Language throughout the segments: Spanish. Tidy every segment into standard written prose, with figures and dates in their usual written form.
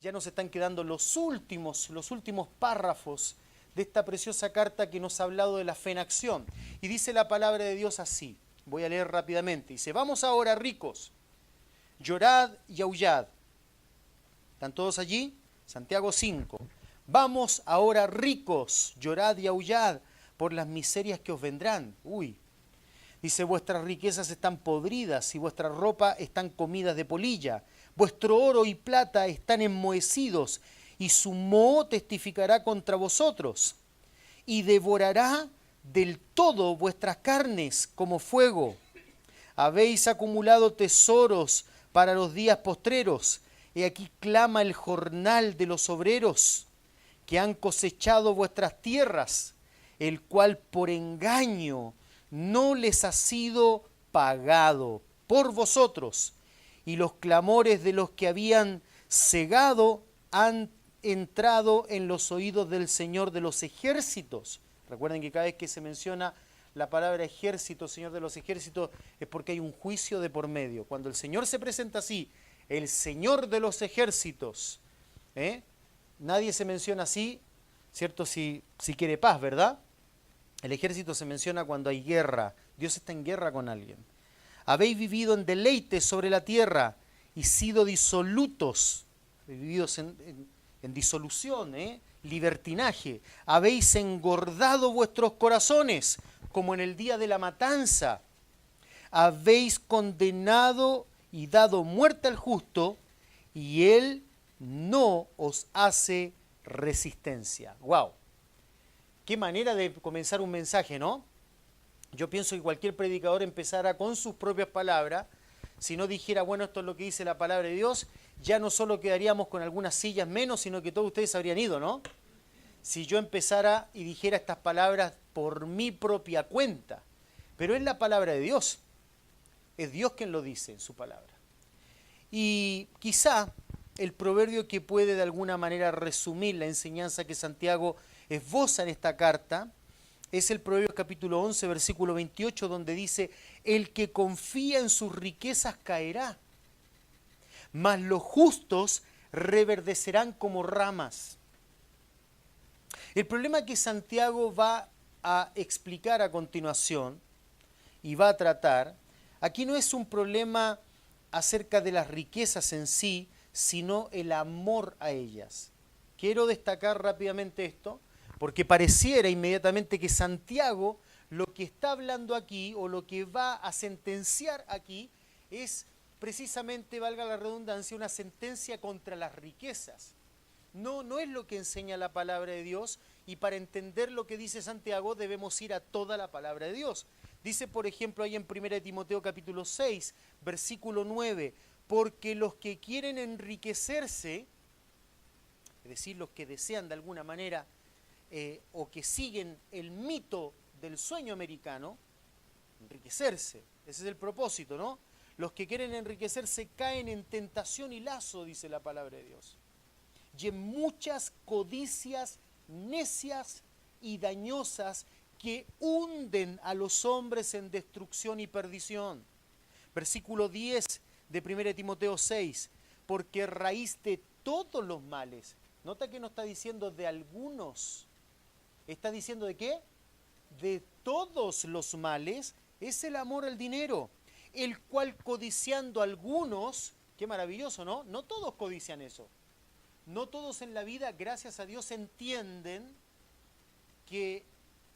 Ya nos están quedando los últimos párrafos de esta preciosa carta que nos ha hablado de la fe en acción. Y dice la palabra de Dios así, voy a leer rápidamente. Dice, vamos ahora ricos, llorad y aullad. ¿Están todos allí? Santiago 5. Vamos ahora ricos, llorad y aullad por las miserias que os vendrán. Uy. Dice, vuestras riquezas están podridas y vuestra ropa están comidas de polilla. Vuestro oro y plata están enmohecidos y su moho testificará contra vosotros y devorará del todo vuestras carnes como fuego. Habéis acumulado tesoros para los días postreros. He aquí clama el jornal de los obreros que han cosechado vuestras tierras, el cual por engaño no les ha sido pagado por vosotros, y los clamores de los que habían cegado han entrado en los oídos del Señor de los ejércitos. Recuerden que cada vez que se menciona la palabra ejército, Señor de los ejércitos, es porque hay un juicio de por medio. Cuando el Señor se presenta así, el Señor de los ejércitos, nadie se menciona así, ¿cierto? Si quiere paz, ¿verdad? El ejército se menciona cuando hay guerra. Dios está en guerra con alguien. Habéis vivido en deleite sobre la tierra y sido disolutos, vividos en disolución, libertinaje. Habéis engordado vuestros corazones como en el día de la matanza. Habéis condenado y dado muerte al justo y él no os hace resistencia. ¡Wow! Qué manera de comenzar un mensaje, ¿no? Yo pienso que cualquier predicador empezara con sus propias palabras, si no dijera, bueno, esto es lo que dice la palabra de Dios, ya no solo quedaríamos con algunas sillas menos, sino que todos ustedes habrían ido, ¿no? Si yo empezara y dijera estas palabras por mi propia cuenta. Pero es la palabra de Dios. Es Dios quien lo dice en su palabra. Y quizá el proverbio que puede de alguna manera resumir la enseñanza que Santiago esboza en esta carta es el Proverbios capítulo 11, versículo 28, donde dice, el que confía en sus riquezas caerá, mas los justos reverdecerán como ramas. El problema que Santiago va a explicar a continuación y va a tratar, aquí no es un problema acerca de las riquezas en sí, sino el amor a ellas. Quiero destacar rápidamente esto, porque pareciera inmediatamente que Santiago lo que está hablando aquí, o lo que va a sentenciar aquí, es precisamente, valga la redundancia, una sentencia contra las riquezas. No es lo que enseña la palabra de Dios, y para entender lo que dice Santiago debemos ir a toda la palabra de Dios. Dice, por ejemplo, ahí en 1 Timoteo capítulo 6, versículo 9, porque los que quieren enriquecerse, es decir, los que desean de alguna manera o que siguen el mito del sueño americano, enriquecerse, ese es el propósito, ¿no? Los que quieren enriquecerse caen en tentación y lazo, dice la palabra de Dios, y en muchas codicias necias y dañosas que hunden a los hombres en destrucción y perdición. Versículo 10 de 1 Timoteo 6, porque raíz de todos los males, nota que no está diciendo de algunos, está diciendo de qué, de todos los males, es el amor al dinero, el cual codiciando algunos, qué maravilloso, ¿no? No todos codician eso. No todos en la vida, gracias a Dios, entienden que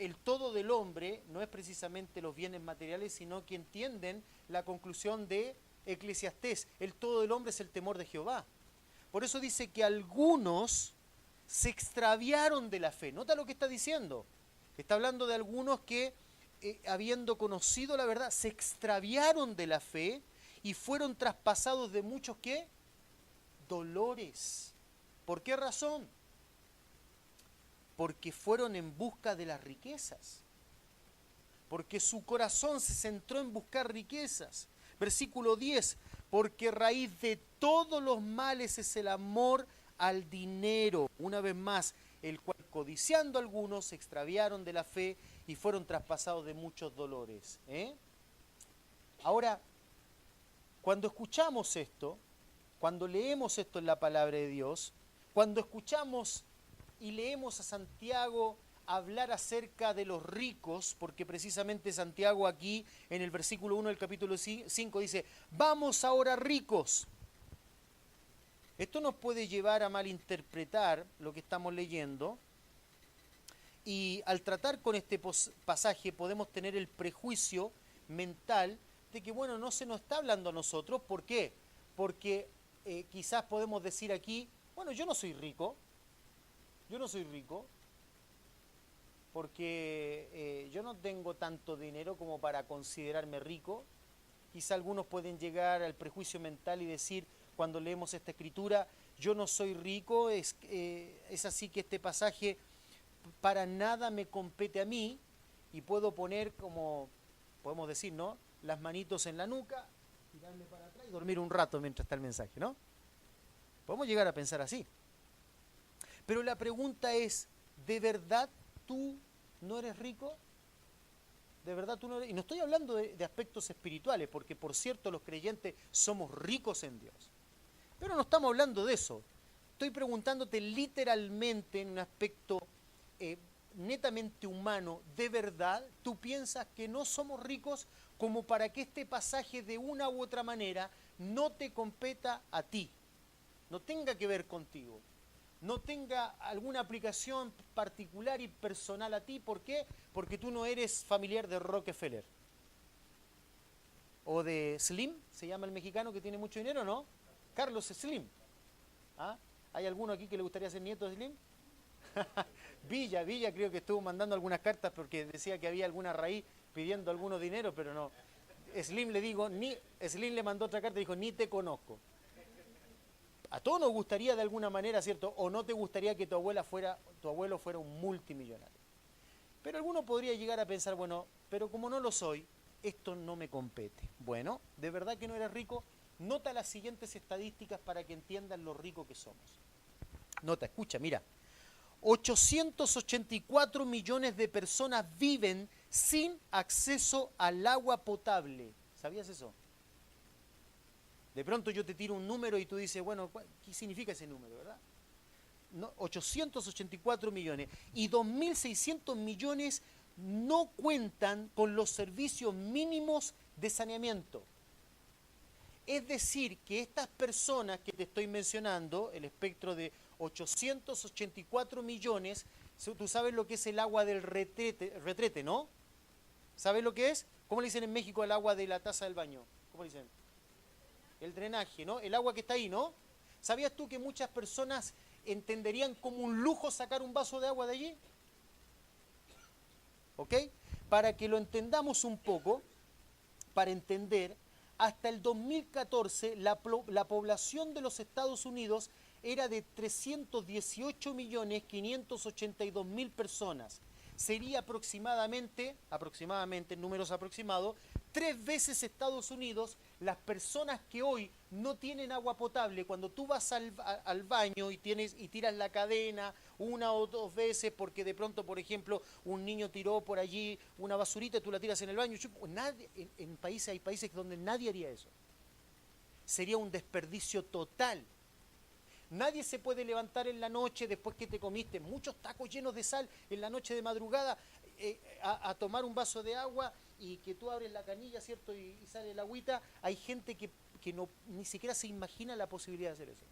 el todo del hombre no es precisamente los bienes materiales, sino que entienden la conclusión de Eclesiastés. El todo del hombre es el temor de Jehová. Por eso dice que algunos se extraviaron de la fe. Nota lo que está diciendo. Está hablando de algunos que, habiendo conocido la verdad, se extraviaron de la fe y fueron traspasados de muchos, ¿qué? Dolores. ¿Por qué razón? Porque fueron en busca de las riquezas. Porque su corazón se centró en buscar riquezas. Versículo 10, porque raíz de todos los males es el amor al dinero. Una vez más, el cual codiciando algunos se extraviaron de la fe y fueron traspasados de muchos dolores. Ahora, cuando escuchamos esto, cuando leemos esto en la palabra de Dios, cuando escuchamos y leemos a Santiago hablar acerca de los ricos, porque precisamente Santiago aquí en el versículo 1 del capítulo 5 dice, vamos ahora ricos. Esto nos puede llevar a malinterpretar lo que estamos leyendo, y al tratar con este pasaje podemos tener el prejuicio mental de que, bueno, no se nos está hablando a nosotros. ¿Por qué? Porque quizás podemos decir aquí, bueno, yo no soy rico, porque yo no tengo tanto dinero como para considerarme rico. Quizá algunos pueden llegar al prejuicio mental y decir, cuando leemos esta escritura, yo no soy rico, es así que este pasaje para nada me compete a mí, y puedo poner, como podemos decir, ¿no?, las manitos en la nuca, tirarme para atrás y dormir un rato mientras está el mensaje, ¿no? Podemos llegar a pensar así. Pero la pregunta es, ¿de verdad tú no eres rico? ¿De verdad tú no eres? Y no estoy hablando de aspectos espirituales, porque por cierto los creyentes somos ricos en Dios. Pero no estamos hablando de eso. Estoy preguntándote literalmente en un aspecto netamente humano. ¿De verdad tú piensas que no somos ricos como para que este pasaje de una u otra manera no te competa a ti? No tenga que ver contigo. No tenga alguna aplicación particular y personal a ti. ¿Por qué? Porque tú no eres familiar de Rockefeller. O de Slim, se llama el mexicano que tiene mucho dinero, ¿no? Carlos Slim. ¿Ah? ¿Hay alguno aquí que le gustaría ser nieto de Slim? Villa creo que estuvo mandando algunas cartas porque decía que había alguna raíz pidiendo algunos dinero, pero no. Slim le mandó otra carta y dijo, ni te conozco. A todos nos gustaría de alguna manera, ¿cierto? O no te gustaría que tu abuelo fuera un multimillonario. Pero alguno podría llegar a pensar, bueno, pero como no lo soy, esto no me compete. Bueno, ¿de verdad que no eres rico? Nota las siguientes estadísticas para que entiendan lo rico que somos. Nota, escucha, mira. 884 millones de personas viven sin acceso al agua potable. ¿Sabías eso? De pronto yo te tiro un número y tú dices, bueno, ¿qué significa ese número, verdad? No, 884 millones. Y 2.600 millones no cuentan con los servicios mínimos de saneamiento. Es decir, que estas personas que te estoy mencionando, el espectro de 884 millones, tú sabes lo que es el agua del retrete, ¿no? ¿Sabes lo que es? ¿Cómo le dicen en México al agua de la taza del baño? ¿Cómo le dicen? El drenaje, ¿no? El agua que está ahí, ¿no? ¿Sabías tú que muchas personas entenderían como un lujo sacar un vaso de agua de allí? ¿Ok? Para que lo entendamos un poco, para entender, hasta el 2014 la población de los Estados Unidos era de 318.582.000 personas. Sería aproximadamente, en números aproximados, 3 veces Estados Unidos las personas que hoy no tienen agua potable. Cuando tú vas al baño y tiras la cadena una o dos veces porque de pronto, por ejemplo, un niño tiró por allí una basurita y tú la tiras en el baño. Hay países donde nadie haría eso. Sería un desperdicio total. Nadie se puede levantar en la noche después que te comiste muchos tacos llenos de sal en la noche de madrugada a tomar un vaso de agua y que tú abres la canilla, ¿cierto? Y sale el agüita. Hay gente que ni siquiera se imagina la posibilidad de hacer eso.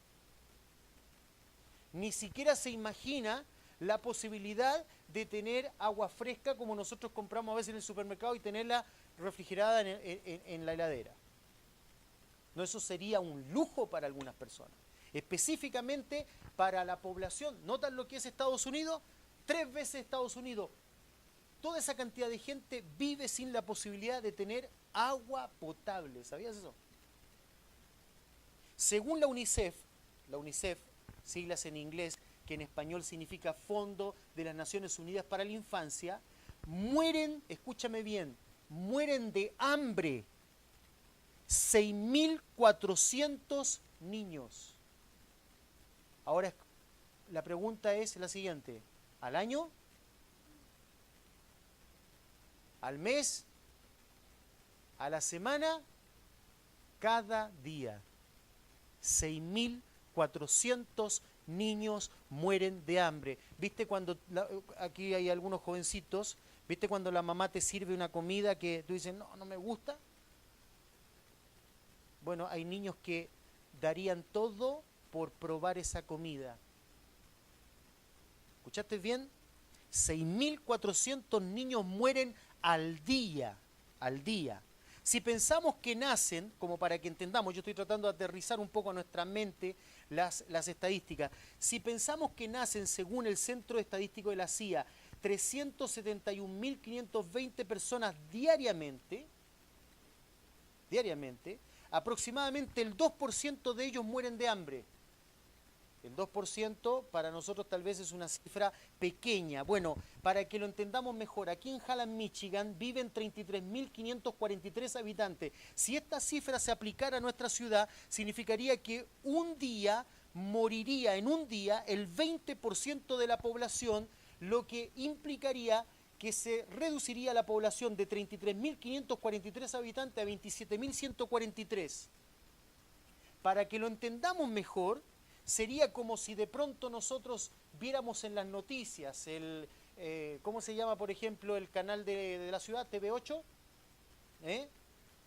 Ni siquiera se imagina la posibilidad de tener agua fresca como nosotros compramos a veces en el supermercado y tenerla refrigerada en la heladera. No, eso sería un lujo para algunas personas. Específicamente para la población. ¿Notan lo que es Estados Unidos? 3 veces Estados Unidos. Toda esa cantidad de gente vive sin la posibilidad de tener agua potable. ¿Sabías eso? Según la UNICEF, siglas en inglés, que en español significa Fondo de las Naciones Unidas para la Infancia, mueren, escúchame bien, mueren de hambre 6.400 niños. Ahora, la pregunta es la siguiente. ¿Al año? ¿Al mes? ¿A la semana? Cada día. 6.400 niños mueren de hambre. ¿Viste cuando, aquí hay algunos jovencitos, viste cuando la mamá te sirve una comida que tú dices, no, no me gusta? Bueno, hay niños que darían todo por probar esa comida. ¿Escuchaste bien? 6.400 niños mueren al día, al día. Si pensamos que nacen, como para que entendamos, yo estoy tratando de aterrizar un poco a nuestra mente las estadísticas, si pensamos que nacen, según el Centro Estadístico de la CIA, 371.520 personas diariamente, aproximadamente el 2% de ellos mueren de hambre. El 2% para nosotros tal vez es una cifra pequeña. Bueno, para que lo entendamos mejor, aquí en Halland, Michigan, viven 33.543 habitantes. Si esta cifra se aplicara a nuestra ciudad, significaría que un día moriría, en un día, el 20% de la población, lo que implicaría que se reduciría la población de 33.543 habitantes a 27.143. Para que lo entendamos mejor, sería como si de pronto nosotros viéramos en las noticias ¿cómo se llama, por ejemplo, el canal de la ciudad, TV8?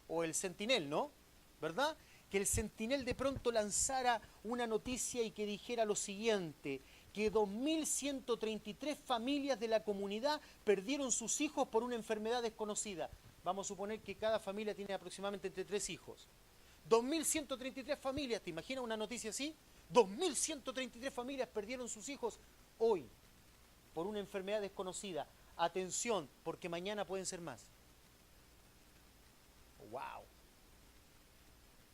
O el Sentinel, ¿no? ¿Verdad? Que el Sentinel de pronto lanzara una noticia y que dijera lo siguiente, que 2.133 familias de la comunidad perdieron sus hijos por una enfermedad desconocida. Vamos a suponer que cada familia tiene aproximadamente entre 3 hijos. 2.133 familias, ¿te imaginas una noticia así? 2.133 familias perdieron sus hijos hoy por una enfermedad desconocida. Atención, porque mañana pueden ser más. ¡Wow!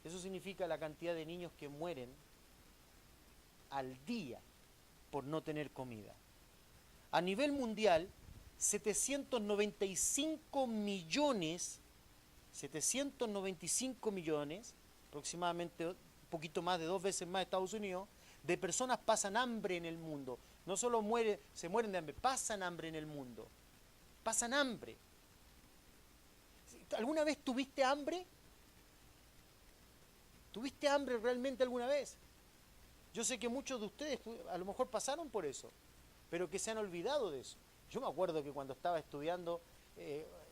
Eso significa la cantidad de niños que mueren al día por no tener comida. A nivel mundial, 795 millones, aproximadamente un poquito más de 2 veces más de Estados Unidos, de personas pasan hambre en el mundo. No solo se mueren de hambre, pasan hambre en el mundo. Pasan hambre. ¿Alguna vez tuviste hambre? ¿Tuviste hambre realmente alguna vez? Yo sé que muchos de ustedes a lo mejor pasaron por eso, pero que se han olvidado de eso. Yo me acuerdo que cuando estaba estudiando,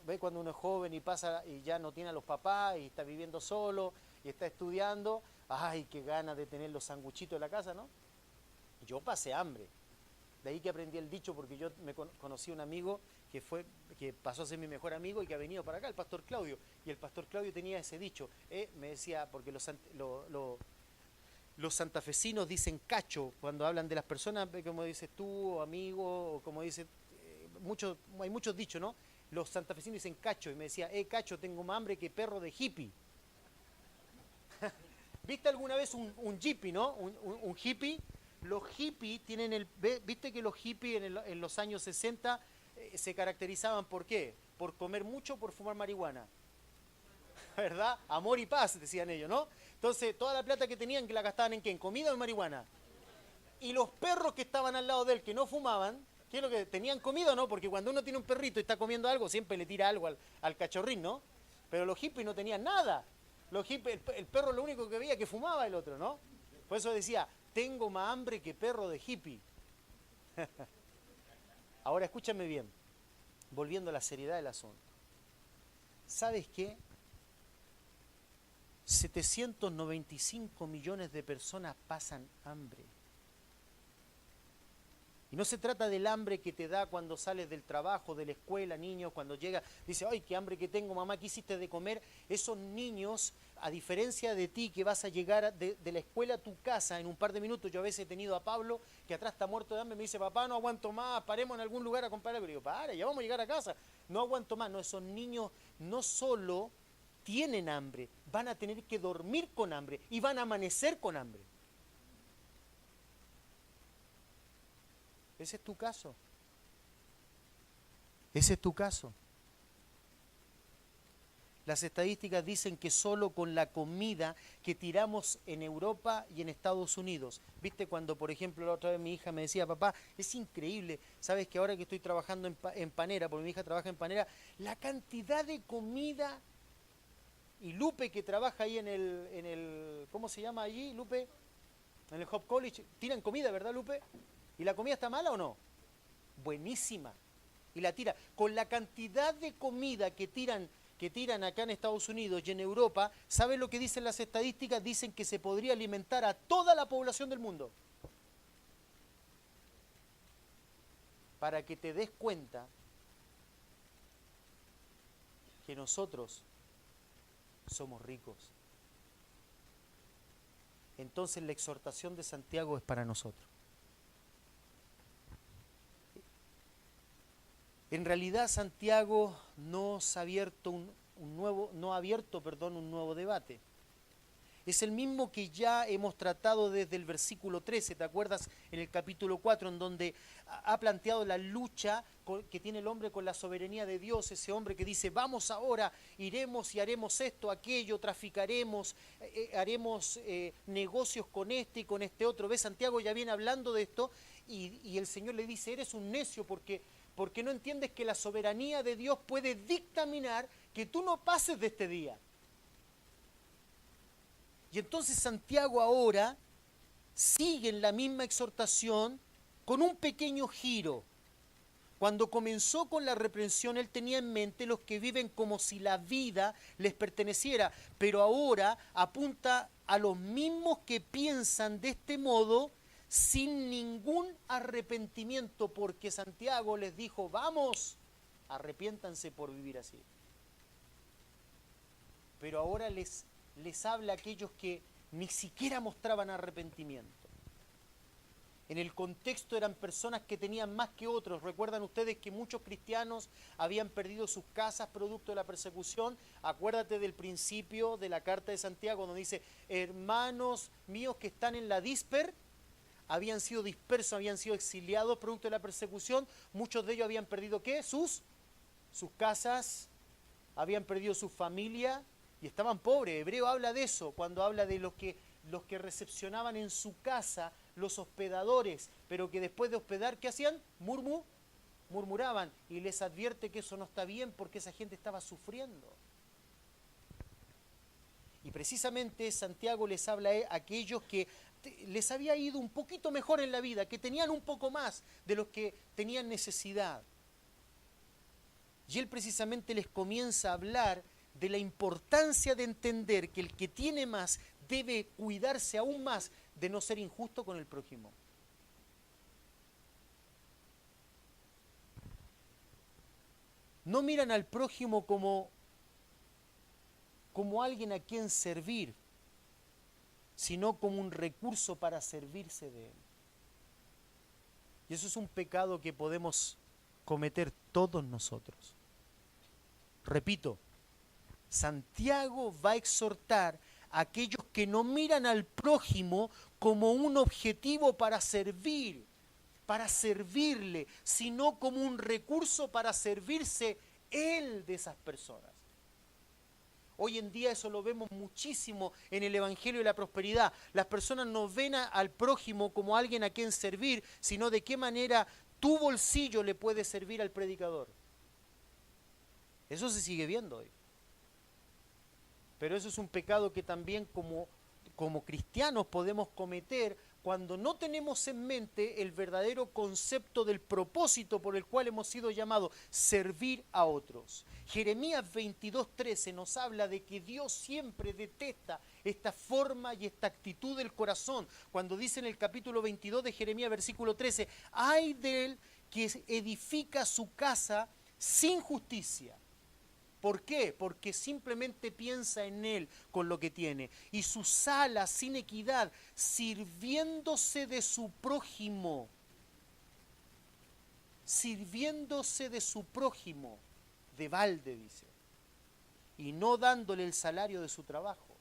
ve cuando uno es joven y pasa y ya no tiene a los papás y está viviendo solo y está estudiando, ¡ay, qué ganas de tener los sanguchitos en la casa!, ¿no? Yo pasé hambre. De ahí que aprendí el dicho, porque yo conocí a un amigo que pasó a ser mi mejor amigo y que ha venido para acá, el pastor Claudio. Y el pastor Claudio tenía ese dicho, me decía, porque los santafesinos dicen cacho cuando hablan de las personas, como dices tú, o amigo, o como dice, hay muchos dichos, ¿no? Los santafesinos dicen cacho, y me decía, cacho, tengo más hambre que perro de hippie. ¿Viste alguna vez un hippie, no? Un hippie. Los hippies tienen ¿viste que los hippies en los años 60 se caracterizaban por qué? Por comer mucho, por fumar marihuana. ¿Verdad? Amor y paz, decían ellos, ¿no? Entonces, toda la plata que tenían, que la gastaban ¿en qué? ¿En comida o en marihuana? Y los perros que estaban al lado de él, que no fumaban, ¿qué es lo que tenían comida o no? Porque cuando uno tiene un perrito y está comiendo algo, siempre le tira algo al cachorrín, ¿no? Pero los hippies no tenían nada. Los hippies, el perro lo único que veía que fumaba el otro, ¿no? Por eso decía, tengo más hambre que perro de hippie. Ahora escúchame bien, volviendo a la seriedad del asunto. ¿Sabes qué? 795 millones de personas pasan hambre. Y no se trata del hambre que te da cuando sales del trabajo, de la escuela, niños, cuando llega, dice, ¡ay, qué hambre que tengo, mamá! ¿Qué hiciste de comer? Esos niños, a diferencia de ti, que vas a llegar de la escuela a tu casa en un par de minutos. Yo a veces he tenido a Pablo, que atrás está muerto de hambre, me dice, papá, no aguanto más, paremos en algún lugar a comprar algo. Y digo, para, ya vamos a llegar a casa. No aguanto más. No, esos niños no solo tienen hambre, van a tener que dormir con hambre y van a amanecer con hambre. Ese es tu caso. Ese es tu caso. Las estadísticas dicen que solo con la comida que tiramos en Europa y en Estados Unidos, viste cuando, por ejemplo, la otra vez mi hija me decía, papá, es increíble, sabes que ahora que estoy trabajando en Panera, porque mi hija trabaja en Panera, la cantidad de comida Y Lupe, que trabaja ahí en el ¿cómo se llama allí, Lupe? En el Hope College, tiran comida, ¿verdad, Lupe? ¿Y la comida está mala o no? Buenísima. Y la tira. Con la cantidad de comida que tiran acá en Estados Unidos y en Europa, ¿saben lo que dicen las estadísticas? Dicen que se podría alimentar a toda la población del mundo. Para que te des cuenta que nosotros somos ricos. Entonces la exhortación de Santiago es para nosotros. En realidad Santiago no ha abierto un nuevo debate. Es el mismo que ya hemos tratado desde el versículo 13, ¿te acuerdas? En el capítulo 4, en donde ha planteado la lucha que tiene el hombre con la soberanía de Dios, ese hombre que dice, vamos ahora, iremos y haremos esto, aquello, traficaremos, haremos negocios con este y con este otro. ¿Ves? Santiago ya viene hablando de esto y el Señor le dice, eres un necio porque no entiendes que la soberanía de Dios puede dictaminar que tú no pases de este día. Y entonces Santiago ahora sigue en la misma exhortación con un pequeño giro. Cuando comenzó con la reprensión, él tenía en mente los que viven como si la vida les perteneciera, pero ahora apunta a los mismos que piensan de este modo sin ningún arrepentimiento, porque Santiago les dijo, vamos, arrepiéntanse por vivir así. Pero ahora les habla a aquellos que ni siquiera mostraban arrepentimiento. En el contexto eran personas que tenían más que otros. Recuerdan ustedes que muchos cristianos habían perdido sus casas producto de la persecución. Acuérdate del principio de la carta de Santiago, donde dice, hermanos míos que están en la dísper, habían sido dispersos, habían sido exiliados producto de la persecución. Muchos de ellos habían perdido, ¿qué? Sus casas, habían perdido su familia y estaban pobres. Hebreo habla de eso, cuando habla de los que recepcionaban en su casa, los hospedadores, pero que después de hospedar, ¿qué hacían? Murmuraban, y les advierte que eso no está bien porque esa gente estaba sufriendo. Y precisamente Santiago les habla a aquellos que les había ido un poquito mejor en la vida, que tenían un poco más de los que tenían necesidad. Y él precisamente les comienza a hablar de la importancia de entender que el que tiene más debe cuidarse aún más de no ser injusto con el prójimo. No miran al prójimo como alguien a quien servir, sino como un recurso para servirse de él. Y eso es un pecado que podemos cometer todos nosotros. Repito, Santiago va a exhortar a aquellos que no miran al prójimo como un objetivo para servir, para servirle, sino como un recurso para servirse él de esas personas. Hoy en día eso lo vemos muchísimo en el Evangelio de la Prosperidad. Las personas no ven al prójimo como alguien a quien servir, sino de qué manera tu bolsillo le puede servir al predicador. Eso se sigue viendo hoy. Pero eso es un pecado que también como cristianos podemos cometer cuando no tenemos en mente el verdadero concepto del propósito por el cual hemos sido llamados, servir a otros. Jeremías 22:13 nos habla de que Dios siempre detesta esta forma y esta actitud del corazón. Cuando dice en el capítulo 22 de Jeremías, versículo 13, ay de él que edifica su casa sin justicia. ¿Por qué? Porque simplemente piensa en él con lo que tiene. Y su sala sin equidad, sirviéndose de su prójimo. Sirviéndose de su prójimo, de balde, dice. Y no dándole el salario de su trabajo.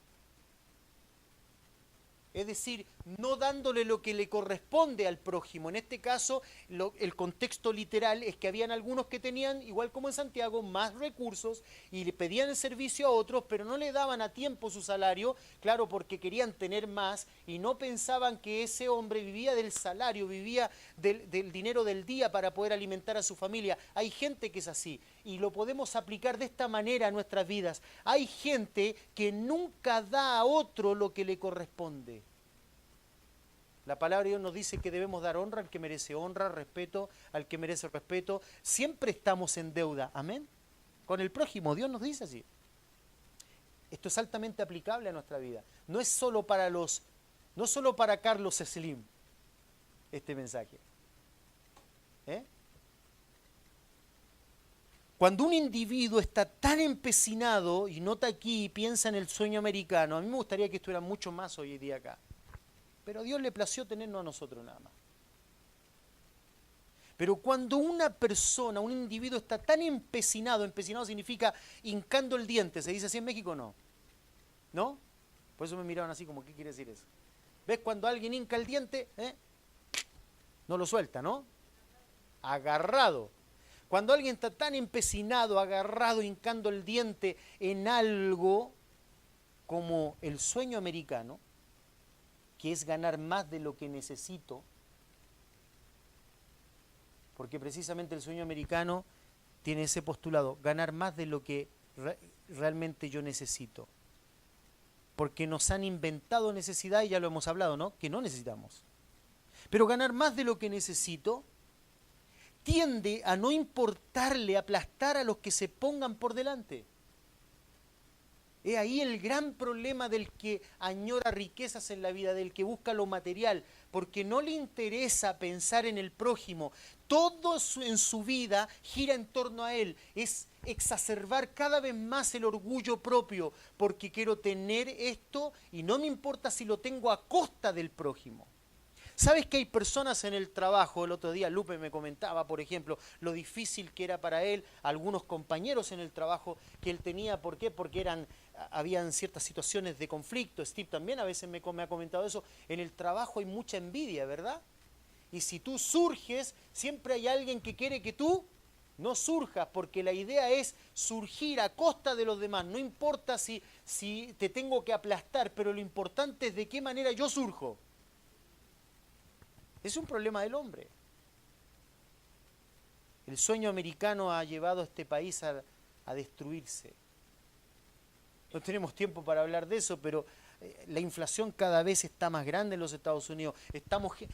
Es decir, no dándole lo que le corresponde al prójimo. En este caso, el contexto literal es que habían algunos que tenían, igual como en Santiago, más recursos y le pedían el servicio a otros, pero no le daban a tiempo su salario, claro, porque querían tener más y no pensaban que ese hombre vivía del salario, vivía del dinero del día para poder alimentar a su familia. Hay gente que es así y lo podemos aplicar de esta manera a nuestras vidas. Hay gente que nunca da a otro lo que le corresponde. La palabra de Dios nos dice que debemos dar honra al que merece honra, respeto al que merece respeto. Siempre estamos en deuda, amén. Con el prójimo, Dios nos dice así. Esto es altamente aplicable a nuestra vida. No es solo para no solo para Carlos Slim, este mensaje. Cuando un individuo está tan empecinado, y nota aquí y piensa en el sueño americano, a mí me gustaría que estuviera mucho más hoy día acá. Pero a Dios le plació tenernos a nosotros nada más. Pero cuando una persona, un individuo está tan empecinado, empecinado significa hincando el diente, ¿se dice así en México o no? ¿No? Por eso me miraban así como, ¿qué quiere decir eso? ¿Ves cuando alguien hinca el diente? No lo suelta, ¿no? Agarrado. Cuando alguien está tan empecinado, agarrado, hincando el diente en algo como el sueño americano, que es ganar más de lo que necesito, porque precisamente el sueño americano tiene ese postulado, ganar más de lo que realmente yo necesito. Porque nos han inventado necesidad, y ya lo hemos hablado, ¿no? Que no necesitamos. Pero ganar más de lo que necesito tiende a no importarle aplastar a los que se pongan por delante. Es ahí el gran problema del que añora riquezas en la vida, del que busca lo material, porque no le interesa pensar en el prójimo. Todo en su vida gira en torno a él. Es exacerbar cada vez más el orgullo propio, porque quiero tener esto y no me importa si lo tengo a costa del prójimo. ¿Sabes que hay personas en el trabajo? El otro día Lupe me comentaba, por ejemplo, lo difícil que era para él, algunos compañeros en el trabajo que él tenía. ¿Por qué? Porque habían ciertas situaciones de conflicto. Steve también a veces me ha comentado eso. En el trabajo hay mucha envidia, ¿verdad? Y si tú surges, siempre hay alguien que quiere que tú no surjas, porque la idea es surgir a costa de los demás. No importa si te tengo que aplastar, pero lo importante es de qué manera yo surjo. Es un problema del hombre. El sueño americano ha llevado a este país a destruirse. No tenemos tiempo para hablar de eso, pero la inflación cada vez está más grande en los Estados Unidos.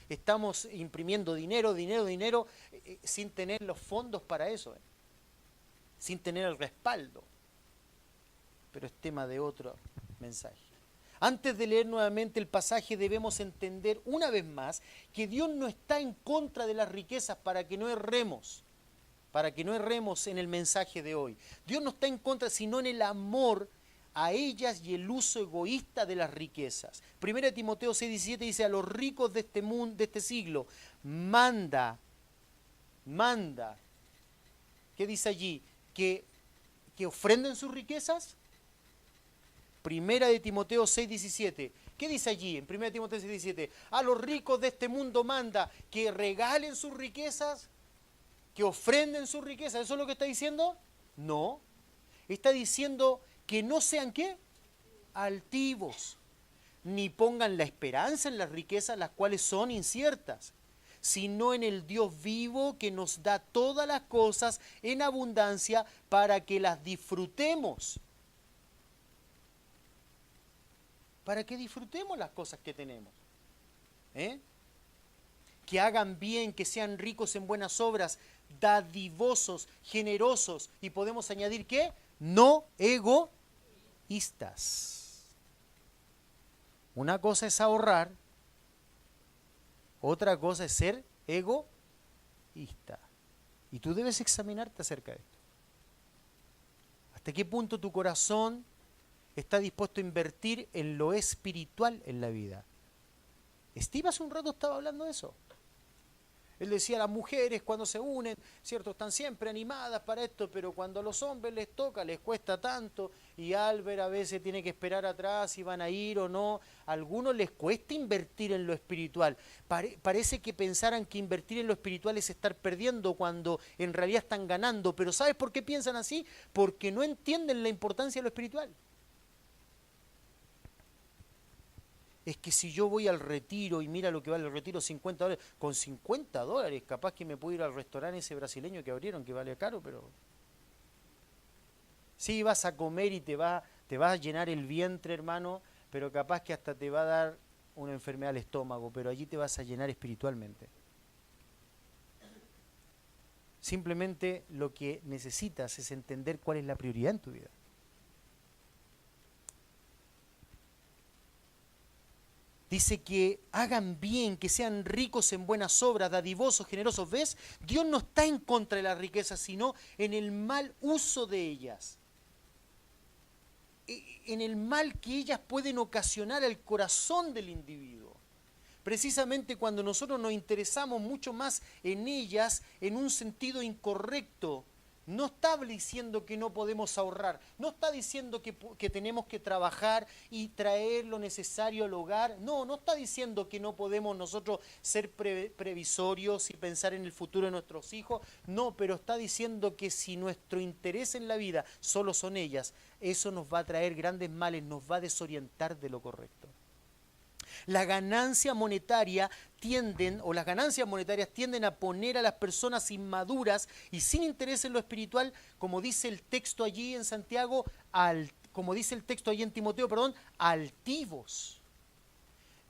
Estamos imprimiendo dinero, sin tener los fondos para eso, sin tener el respaldo. Pero es tema de otro mensaje. Antes de leer nuevamente el pasaje debemos entender una vez más que Dios no está en contra de las riquezas para que no erremos en el mensaje de hoy. Dios no está en contra, sino en el amor a ellas y el uso egoísta de las riquezas. 1 Timoteo 6:17 dice: a los ricos de este mundo, de este siglo, manda, ¿qué dice allí? Que ofrenden sus riquezas. 1 Timoteo 6:17. ¿Qué dice allí en 1 Timoteo 6:17? A los ricos de este mundo manda que regalen sus riquezas, que ofrenden sus riquezas. ¿Eso es lo que está diciendo? No. Está diciendo que no sean, ¿qué? Altivos. Ni pongan la esperanza en las riquezas, las cuales son inciertas, sino en el Dios vivo que nos da todas las cosas en abundancia para que las disfrutemos. Para que disfrutemos las cosas que tenemos. Que hagan bien, que sean ricos en buenas obras, dadivosos, generosos, y podemos añadir ¿qué? No egoístas. Una cosa es ahorrar, otra cosa es ser egoísta. Y tú debes examinarte acerca de esto. ¿Hasta qué punto tu corazón está dispuesto a invertir en lo espiritual en la vida? Steve hace un rato estaba hablando de eso. Él decía, las mujeres cuando se unen, ¿cierto? Están siempre animadas para esto, pero cuando a los hombres les toca, les cuesta tanto, y Albert a veces tiene que esperar atrás si van a ir o no. A algunos les cuesta invertir en lo espiritual. Parece que pensaran que invertir en lo espiritual es estar perdiendo cuando en realidad están ganando, pero ¿sabes por qué piensan así? Porque no entienden la importancia de lo espiritual. Es que si yo voy al retiro y mira lo que vale el retiro, $50, con $50 capaz que me puedo ir al restaurante ese brasileño que abrieron, que vale caro, pero... Sí, vas a comer y te va a llenar el vientre, hermano, pero capaz que hasta te va a dar una enfermedad al estómago, pero allí te vas a llenar espiritualmente. Simplemente lo que necesitas es entender cuál es la prioridad en tu vida. Dice que hagan bien, que sean ricos en buenas obras, dadivosos, generosos. ¿Ves? Dios no está en contra de la riqueza, sino en el mal uso de ellas. En el mal que ellas pueden ocasionar al corazón del individuo. Precisamente cuando nosotros nos interesamos mucho más en ellas en un sentido incorrecto. No está diciendo que no podemos ahorrar, no está diciendo que tenemos que trabajar y traer lo necesario al hogar, no está diciendo que no podemos nosotros ser previsorios y pensar en el futuro de nuestros hijos, no, pero está diciendo que si nuestro interés en la vida solo son ellas, eso nos va a traer grandes males, nos va a desorientar de lo correcto. Las ganancias monetarias tienden a poner a las personas inmaduras y sin interés en lo espiritual, como dice el texto allí en Santiago, como dice el texto allí en Timoteo, altivos.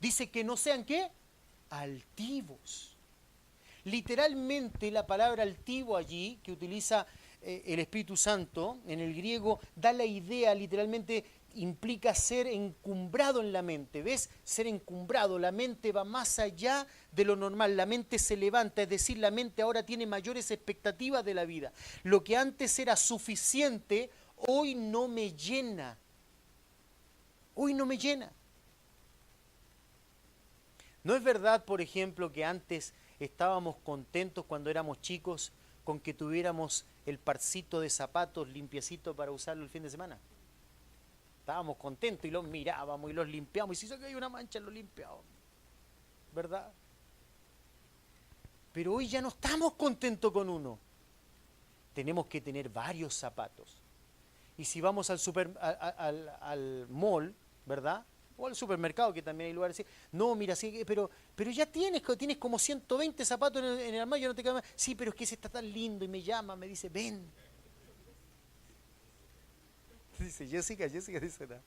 Dice que no sean, ¿qué? Altivos. Literalmente la palabra altivo allí, que utiliza el Espíritu Santo, en el griego, da la idea literalmente implica ser encumbrado en la mente. ¿Ves? Ser encumbrado. La mente va más allá de lo normal. La mente se levanta, es decir, la mente ahora tiene mayores expectativas de la vida. Lo que antes era suficiente, hoy no me llena. Hoy no me llena. ¿No es verdad, por ejemplo, que antes estábamos contentos cuando éramos chicos con que tuviéramos el parcito de zapatos limpiecito para usarlo el fin de semana? Estábamos contentos y los mirábamos y los limpiamos. Y si hay una mancha, lo limpiamos. ¿Verdad? Pero hoy ya no estamos contentos con uno. Tenemos que tener varios zapatos. Y si vamos al mall, ¿verdad? O al supermercado, que también hay lugares así. No, mira, sí, pero ya tienes como 120 zapatos en el armario, no te queda más. Sí, pero es que ese está tan lindo y me llama, me dice, ven. Dice Jessica dice nada.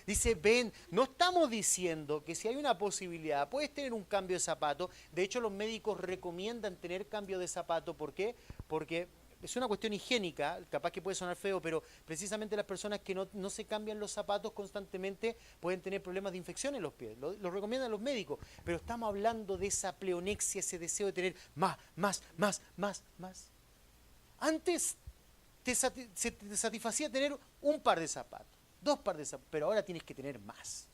Dice, ven, no estamos diciendo que si hay una posibilidad, puedes tener un cambio de zapato. De hecho, los médicos recomiendan tener cambio de zapato. ¿Por qué? Porque es una cuestión higiénica, capaz que puede sonar feo, pero precisamente las personas que no se cambian los zapatos constantemente pueden tener problemas de infección en los pies. Lo recomiendan los médicos. Pero estamos hablando de esa pleonexia, ese deseo de tener más. Antes se te satisfacía tener un par de zapatos, 2 pares de zapatos, pero ahora tienes que tener más.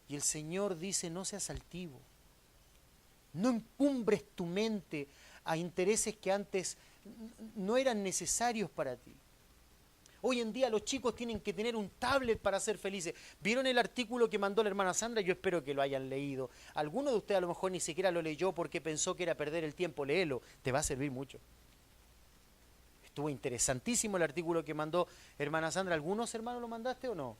Y el Señor dice, no seas altivo, no encumbres tu mente a intereses que antes no eran necesarios para ti. Hoy en día los chicos tienen que tener un tablet para ser felices. ¿Vieron el artículo que mandó la hermana Sandra? Yo espero que lo hayan leído. Alguno de ustedes a lo mejor ni siquiera lo leyó porque pensó que era perder el tiempo. Léelo, te va a servir mucho. Estuvo interesantísimo el artículo que mandó hermana Sandra. ¿Algunos hermanos lo mandaste o no?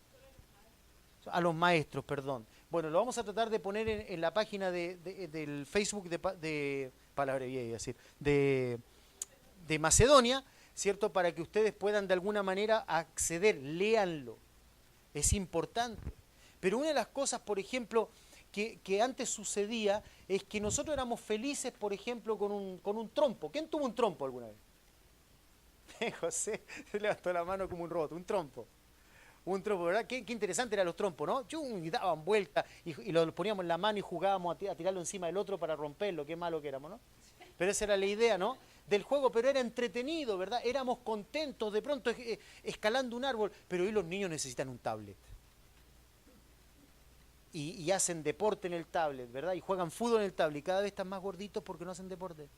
A los maestros, perdón. Bueno, lo vamos a tratar de poner en la página del Facebook de Macedonia, ¿cierto? Para que ustedes puedan de alguna manera acceder, léanlo. Es importante. Pero una de las cosas, por ejemplo, que antes sucedía es que nosotros éramos felices, por ejemplo, con un trompo. ¿Quién tuvo un trompo alguna vez? José se levantó la mano como un robot, un trompo. Un trompo, ¿verdad? Qué interesante eran los trompos, ¿no? Y daban vueltas y lo poníamos en la mano y jugábamos a tirarlo encima del otro para romperlo. Qué malo que éramos, ¿no? Pero esa era la idea, ¿no? Del juego, pero era entretenido, ¿verdad? Éramos contentos de pronto escalando un árbol, pero hoy los niños necesitan un tablet. y hacen deporte en el tablet, ¿verdad? Y juegan fútbol en el tablet y cada vez están más gorditos porque no hacen deporte.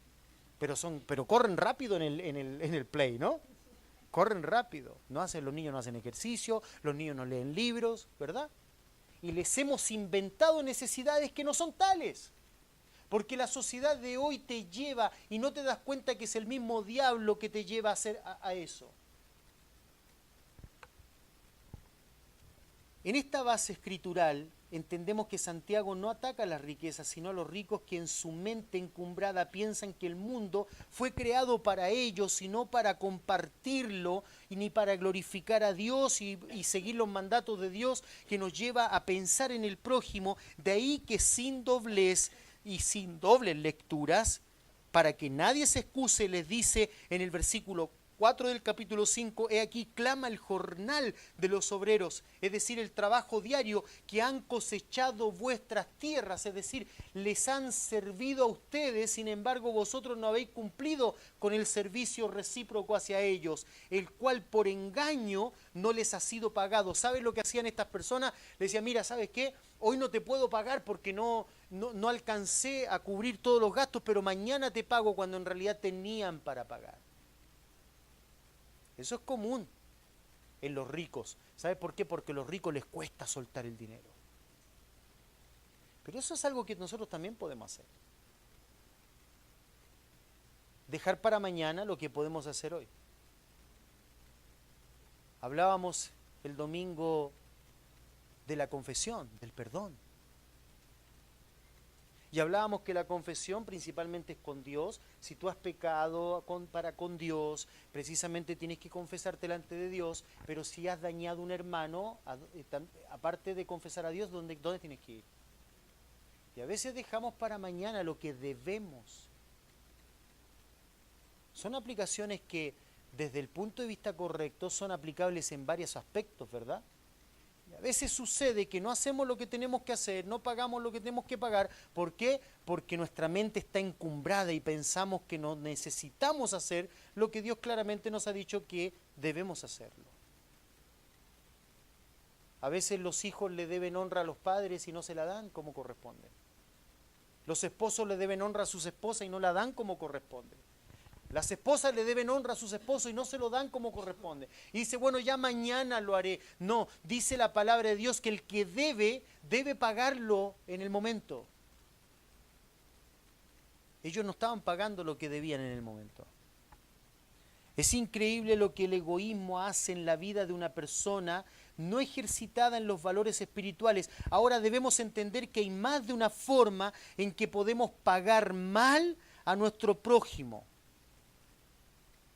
Pero corren rápido en el play, ¿no? Corren rápido. Los niños no hacen ejercicio, los niños no leen libros, ¿verdad? Y les hemos inventado necesidades que no son tales. Porque la sociedad de hoy te lleva y no te das cuenta que es el mismo diablo que te lleva a hacer a eso. En esta base escritural entendemos que Santiago no ataca a las riquezas, sino a los ricos que en su mente encumbrada piensan que el mundo fue creado para ellos y no para compartirlo y ni para glorificar a Dios y seguir los mandatos de Dios, que nos lleva a pensar en el prójimo. De ahí que sin doblez y sin dobles lecturas, para que nadie se excuse, les dice en el versículo 4 del capítulo 5, he aquí clama el jornal de los obreros, es decir, el trabajo diario que han cosechado vuestras tierras, es decir, les han servido a ustedes, sin embargo vosotros no habéis cumplido con el servicio recíproco hacia ellos, el cual por engaño no les ha sido pagado. ¿Sabes lo que hacían estas personas? Le decían, mira, ¿sabes qué? Hoy no te puedo pagar porque no alcancé a cubrir todos los gastos, pero mañana te pago, cuando en realidad tenían para pagar. Eso es común en los ricos. ¿Sabe por qué? Porque a los ricos les cuesta soltar el dinero. Pero eso es algo que nosotros también podemos hacer. Dejar para mañana lo que podemos hacer hoy. Hablábamos el domingo de la confesión, del perdón. Y hablábamos que la confesión principalmente es con Dios. Si tú has pecado para con Dios, precisamente tienes que confesarte delante de Dios. Pero si has dañado a un hermano, aparte de confesar a Dios, ¿dónde tienes que ir? Y a veces dejamos para mañana lo que debemos. Son aplicaciones que desde el punto de vista correcto son aplicables en varios aspectos, ¿verdad? A veces sucede que no hacemos lo que tenemos que hacer, no pagamos lo que tenemos que pagar. ¿Por qué? Porque nuestra mente está encumbrada y pensamos que no necesitamos hacer lo que Dios claramente nos ha dicho que debemos hacerlo. A veces los hijos le deben honra a los padres y no se la dan como corresponde. Los esposos le deben honra a sus esposas y no la dan como corresponde. Las esposas le deben honra a sus esposos y no se lo dan como corresponde. Y dice, bueno, ya mañana lo haré. No, dice la palabra de Dios que el que debe pagarlo en el momento. Ellos no estaban pagando lo que debían en el momento. Es increíble lo que el egoísmo hace en la vida de una persona no ejercitada en los valores espirituales. Ahora debemos entender que hay más de una forma en que podemos pagar mal a nuestro prójimo.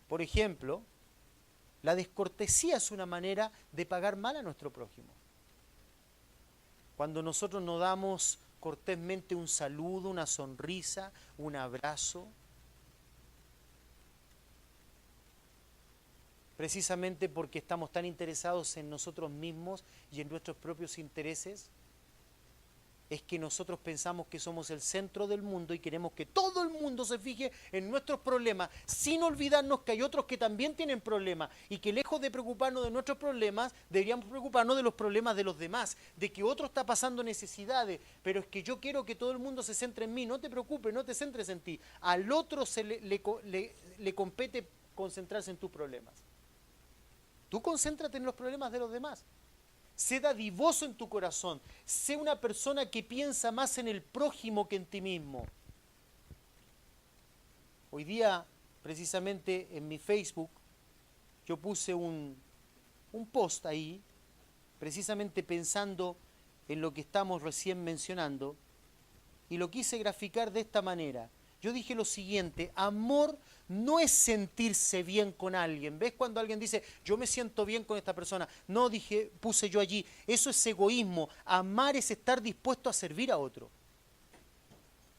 Por ejemplo, la descortesía es una manera de pagar mal a nuestro prójimo. Cuando nosotros nos damos cortésmente un saludo, una sonrisa, un abrazo, precisamente porque estamos tan interesados en nosotros mismos y en nuestros propios intereses, es que nosotros pensamos que somos el centro del mundo y queremos que todo el mundo se fije en nuestros problemas, sin olvidarnos que hay otros que también tienen problemas y que lejos de preocuparnos de nuestros problemas, deberíamos preocuparnos de los problemas de los demás, de que otro está pasando necesidades, pero es que yo quiero que todo el mundo se centre en mí. No te preocupes, no te centres en ti. Al otro le compete concentrarse en tus problemas. Tú concéntrate en los problemas de los demás. Sé dadivoso en tu corazón. Sé una persona que piensa más en el prójimo que en ti mismo. Hoy día, precisamente en mi Facebook, yo puse un post ahí, precisamente pensando en lo que estamos recién mencionando, y lo quise graficar de esta manera. Yo dije lo siguiente: amor no es sentirse bien con alguien. ¿Ves cuando alguien dice, yo me siento bien con esta persona? No, puse yo allí, eso es egoísmo. Amar es estar dispuesto a servir a otro.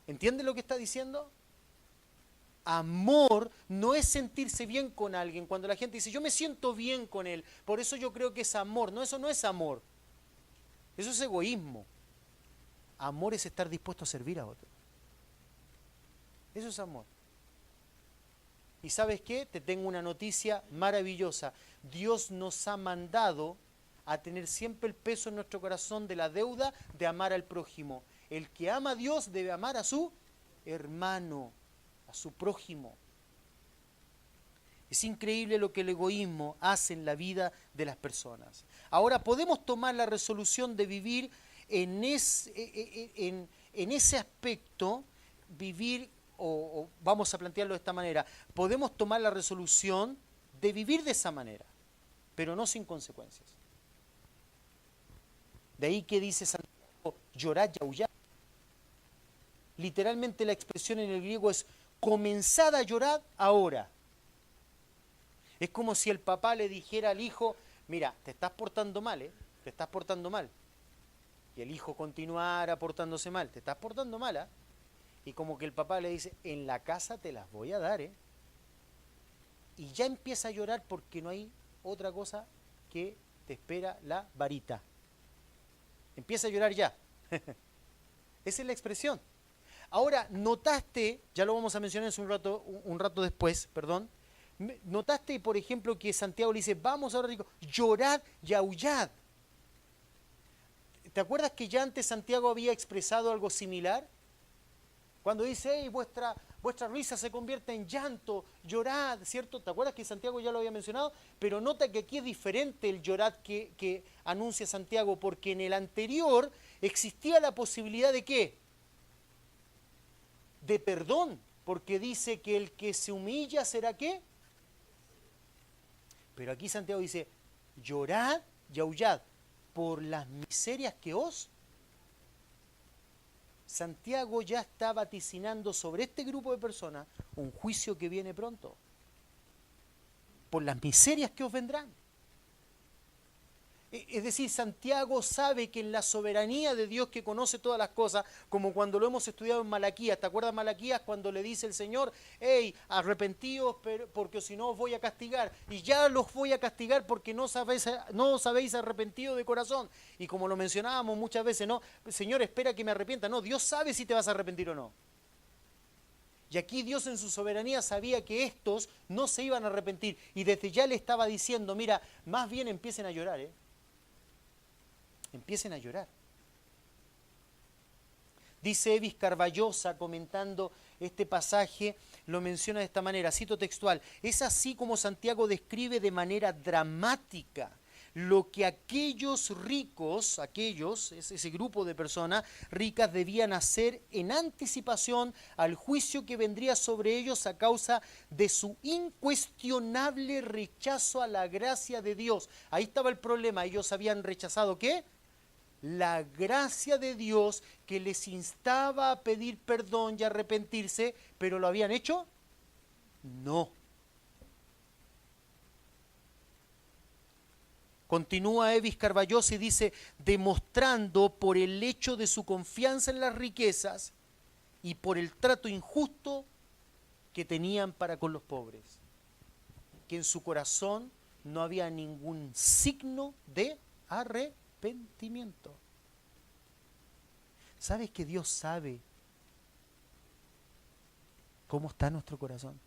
¿Entiendes lo que está diciendo? Amor no es sentirse bien con alguien. Cuando la gente dice, yo me siento bien con él, por eso yo creo que es amor. No, eso no es amor. Eso es egoísmo. Amor es estar dispuesto a servir a otro. Eso es amor. ¿Y sabes qué? Te tengo una noticia maravillosa. Dios nos ha mandado a tener siempre el peso en nuestro corazón de la deuda de amar al prójimo. El que ama a Dios debe amar a su hermano, a su prójimo. Es increíble lo que el egoísmo hace en la vida de las personas. Ahora, podemos tomar la resolución de vivir en ese aspecto, vivir, o vamos a plantearlo de esta manera, podemos tomar la resolución de vivir de esa manera, pero no sin consecuencias. De ahí que dice Santiago, llorad y aullad. Literalmente la expresión en el griego es comenzad a llorar ahora. Es como si el papá le dijera al hijo, mira, te estás portando mal, te estás portando mal. Y el hijo continuara portándose mal, te estás portando mal, ¿eh? Y como que el papá le dice, en la casa te las voy a dar, ¿eh? Y ya empieza a llorar porque no hay otra cosa que te espera la varita. Empieza a llorar ya. Esa es la expresión. Ahora, notaste, ya lo vamos a mencionar un rato después, perdón. ¿Notaste, por ejemplo, que Santiago le dice, vamos ahora, rico, llorad y aullad? ¿Te acuerdas que ya antes Santiago había expresado algo similar? Cuando dice, hey, vuestra risa se convierte en llanto, llorad, ¿cierto? ¿Te acuerdas que Santiago ya lo había mencionado? Pero nota que aquí es diferente el llorad que anuncia Santiago, porque en el anterior existía la posibilidad de ¿qué? De perdón, porque dice que el que se humilla será ¿qué? Pero aquí Santiago dice, llorad y aullad por las miserias que os... Santiago ya está vaticinando sobre este grupo de personas un juicio que viene pronto. Por las miserias que os vendrán. Es decir, Santiago sabe que en la soberanía de Dios que conoce todas las cosas, como cuando lo hemos estudiado en Malaquías, ¿te acuerdas Malaquías cuando le dice el Señor, hey, arrepentíos porque si no os voy a castigar, y ya los voy a castigar porque no os habéis arrepentido de corazón? Y como lo mencionábamos muchas veces, no, Señor, espera que me arrepienta. No, Dios sabe si te vas a arrepentir o no. Y aquí Dios en su soberanía sabía que estos no se iban a arrepentir, y desde ya le estaba diciendo, mira, más bien empiecen a llorar, empiecen a llorar. Dice Evis Carballosa, comentando este pasaje, lo menciona de esta manera, cito textual, es así como Santiago describe de manera dramática lo que aquellos ricos, ese grupo de personas ricas debían hacer en anticipación al juicio que vendría sobre ellos a causa de su incuestionable rechazo a la gracia de Dios. Ahí estaba el problema, ellos habían rechazado ¿qué? La gracia de Dios que les instaba a pedir perdón y arrepentirse, pero ¿lo habían hecho? No. Continúa Evis Carballosa y dice, demostrando por el hecho de su confianza en las riquezas y por el trato injusto que tenían para con los pobres, que en su corazón no había ningún signo de arrepentimiento. ¿Sabes que Dios sabe cómo está nuestro corazón?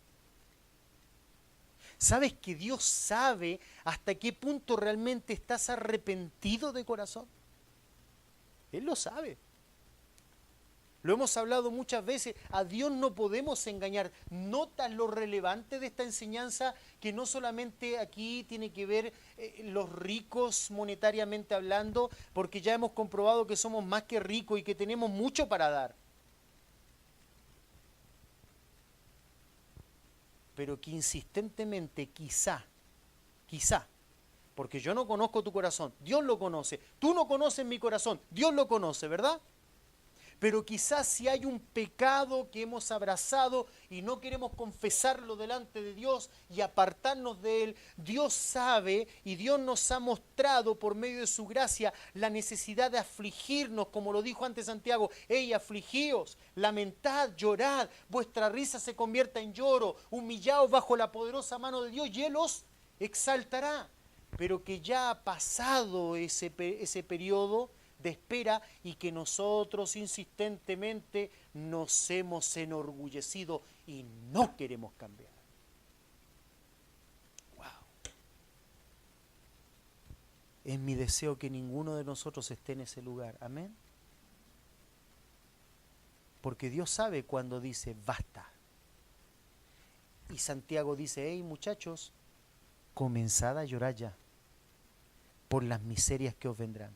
¿Sabes que Dios sabe hasta qué punto realmente estás arrepentido de corazón? Él lo sabe. Lo hemos hablado muchas veces, a Dios no podemos engañar. ¿Notas lo relevante de esta enseñanza? Que no solamente aquí tiene que ver los ricos monetariamente hablando, porque ya hemos comprobado que somos más que ricos y que tenemos mucho para dar. Pero que insistentemente, quizá, porque yo no conozco tu corazón, Dios lo conoce. Tú no conoces mi corazón, Dios lo conoce, ¿verdad? Pero quizás si hay un pecado que hemos abrazado y no queremos confesarlo delante de Dios y apartarnos de Él, Dios sabe y Dios nos ha mostrado por medio de su gracia la necesidad de afligirnos, como lo dijo antes Santiago, hey, afligíos, lamentad, llorad, vuestra risa se convierta en lloro, humillaos bajo la poderosa mano de Dios y Él os exaltará. Pero que ya ha pasado ese periodo de espera y que nosotros insistentemente nos hemos enorgullecido y no queremos cambiar. Wow. Es mi deseo que ninguno de nosotros esté en ese lugar. Amén. Porque Dios sabe cuando dice basta. Y Santiago dice, hey muchachos, comenzad a llorar ya por las miserias que os vendrán.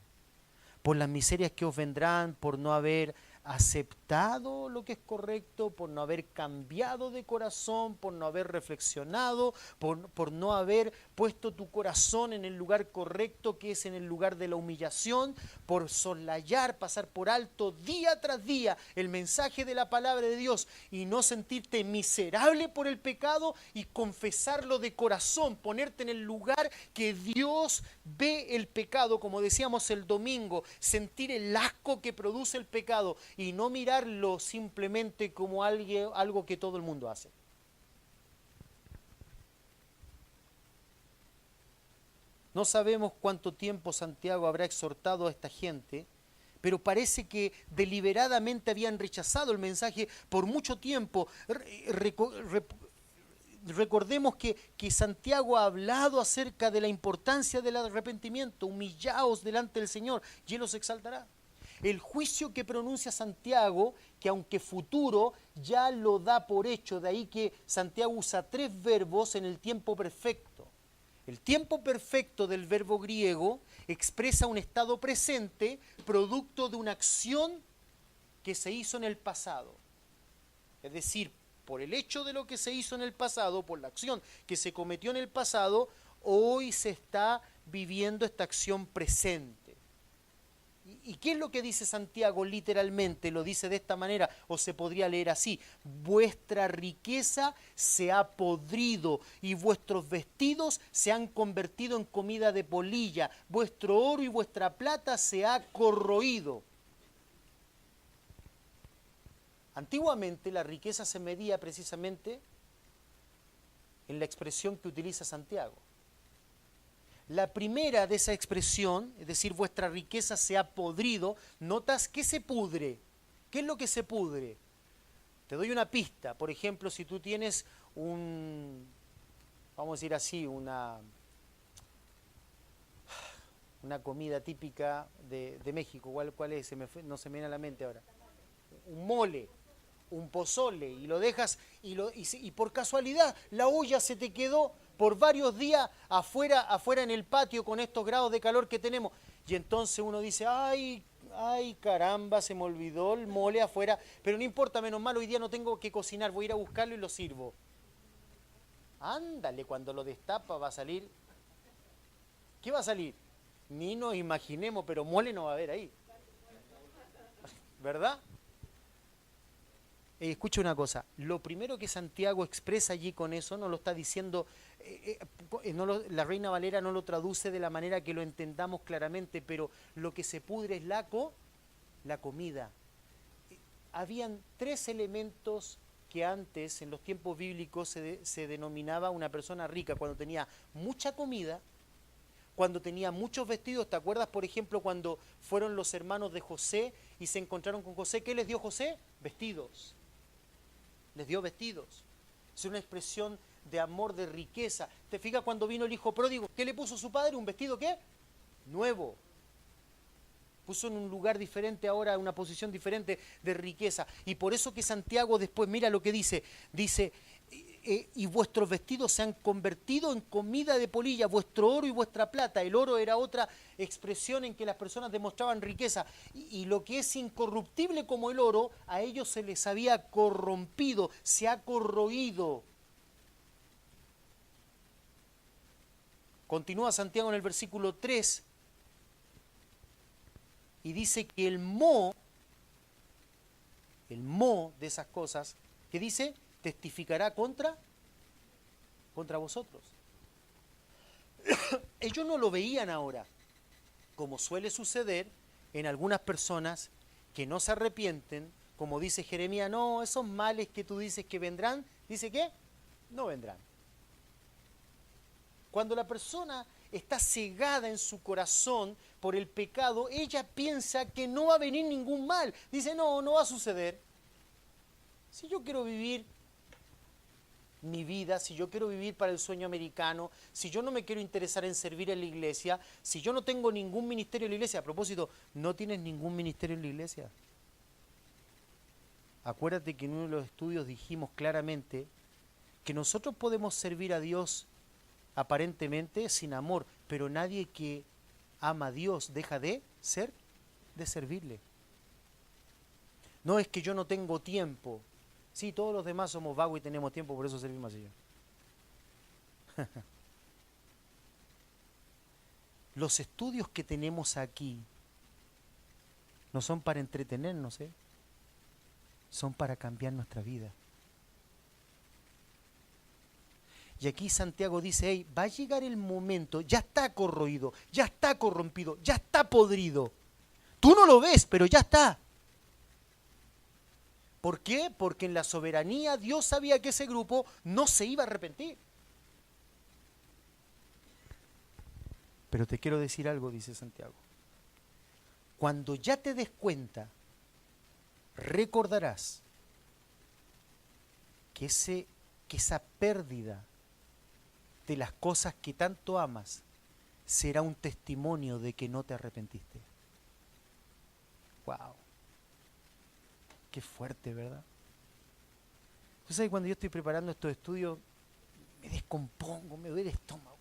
Por las miserias que os vendrán, por no haber aceptado lo que es correcto, por no haber cambiado de corazón, por no haber reflexionado, por no haber puesto tu corazón en el lugar correcto, que es en el lugar de la humillación, por soslayar, pasar por alto día tras día el mensaje de la palabra de Dios y no sentirte miserable por el pecado y confesarlo de corazón, ponerte en el lugar que Dios ve el pecado, como decíamos el domingo, sentir el asco que produce el pecado y no mirarlo simplemente como algo que todo el mundo hace. No sabemos cuánto tiempo Santiago habrá exhortado a esta gente, pero parece que deliberadamente habían rechazado el mensaje por mucho tiempo. Recordemos que Santiago ha hablado acerca de la importancia del arrepentimiento. Humillaos delante del Señor y Él os exaltará. El juicio que pronuncia Santiago, que aunque futuro, ya lo da por hecho. De ahí que Santiago usa 3 verbos en el tiempo perfecto. El tiempo perfecto del verbo griego expresa un estado presente, producto de una acción que se hizo en el pasado. Es decir, por el hecho de lo que se hizo en el pasado, por la acción que se cometió en el pasado, hoy se está viviendo esta acción presente. ¿Y qué es lo que dice Santiago literalmente? Lo dice de esta manera, o se podría leer así: vuestra riqueza se ha podrido y vuestros vestidos se han convertido en comida de polilla, vuestro oro y vuestra plata se ha corroído. Antiguamente la riqueza se medía precisamente en la expresión que utiliza Santiago. La primera de esa expresión, es decir, vuestra riqueza se ha podrido, notas que se pudre. ¿Qué es lo que se pudre? Te doy una pista. Por ejemplo, si tú tienes vamos a decir así, una comida típica de México. ¿Cuál es? No se me viene a la mente ahora. Un mole, un pozole, y lo dejas, y por casualidad la olla se te quedó por varios días afuera en el patio con estos grados de calor que tenemos. Y entonces uno dice, ay caramba, se me olvidó el mole afuera, pero no importa, menos mal, hoy día no tengo que cocinar, voy a ir a buscarlo y lo sirvo. Ándale, cuando lo destapa va a salir. ¿Qué va a salir? Ni nos imaginemos, pero mole no va a haber ahí. ¿Verdad? Escucha una cosa, lo primero que Santiago expresa allí con eso, no lo está diciendo, la Reina Valera no lo traduce de la manera que lo entendamos claramente, pero lo que se pudre es la comida. Habían 3 elementos que antes, en los tiempos bíblicos, se denominaba una persona rica: cuando tenía mucha comida, cuando tenía muchos vestidos. ¿Te acuerdas, por ejemplo, cuando fueron los hermanos de José y se encontraron con José? ¿Qué les dio José? Vestidos. Les dio vestidos. Es una expresión de amor, de riqueza. ¿Te fijas cuando vino el hijo pródigo? ¿Qué le puso su padre? ¿Un vestido qué? Nuevo. Puso en un lugar diferente ahora, una posición diferente de riqueza. Y por eso que Santiago después, mira lo que dice, y vuestros vestidos se han convertido en comida de polilla, vuestro oro y vuestra plata. El oro era otra expresión en que las personas demostraban riqueza. Y lo que es incorruptible como el oro, a ellos se les había corrompido, se ha corroído. Continúa Santiago en el versículo 3 y dice que el moho de esas cosas, que dice, testificará contra vosotros. Ellos no lo veían ahora, como suele suceder en algunas personas que no se arrepienten, como dice Jeremías, no, esos males que tú dices que vendrán, dice que no vendrán. Cuando la persona está cegada en su corazón por el pecado, ella piensa que no va a venir ningún mal. Dice, no va a suceder. Si yo quiero vivir mi vida, si yo quiero vivir para el sueño americano, si yo no me quiero interesar en servir en la iglesia, si yo no tengo ningún ministerio en la iglesia? A propósito, ¿no tienes ningún ministerio en la iglesia? Acuérdate que en uno de los estudios dijimos claramente que nosotros podemos servir a Dios aparentemente sin amor, pero nadie que ama a Dios deja de servirle. No es que yo no tengo tiempo. Sí, todos los demás somos vagos y tenemos tiempo, por eso servimos al Señor. Los estudios que tenemos aquí no son para entretenernos, son para cambiar nuestra vida. Y aquí Santiago dice, hey, va a llegar el momento, ya está corroído, ya está corrompido, ya está podrido. Tú no lo ves, pero ya está. ¿Por qué? Porque en la soberanía Dios sabía que ese grupo no se iba a arrepentir. Pero te quiero decir algo, dice Santiago. Cuando ya te des cuenta, recordarás que esa pérdida de las cosas que tanto amas será un testimonio de que no te arrepentiste. ¡Wow! Qué fuerte, ¿verdad? Tú sabes, cuando yo estoy preparando estos estudios, me descompongo, me duele el estómago.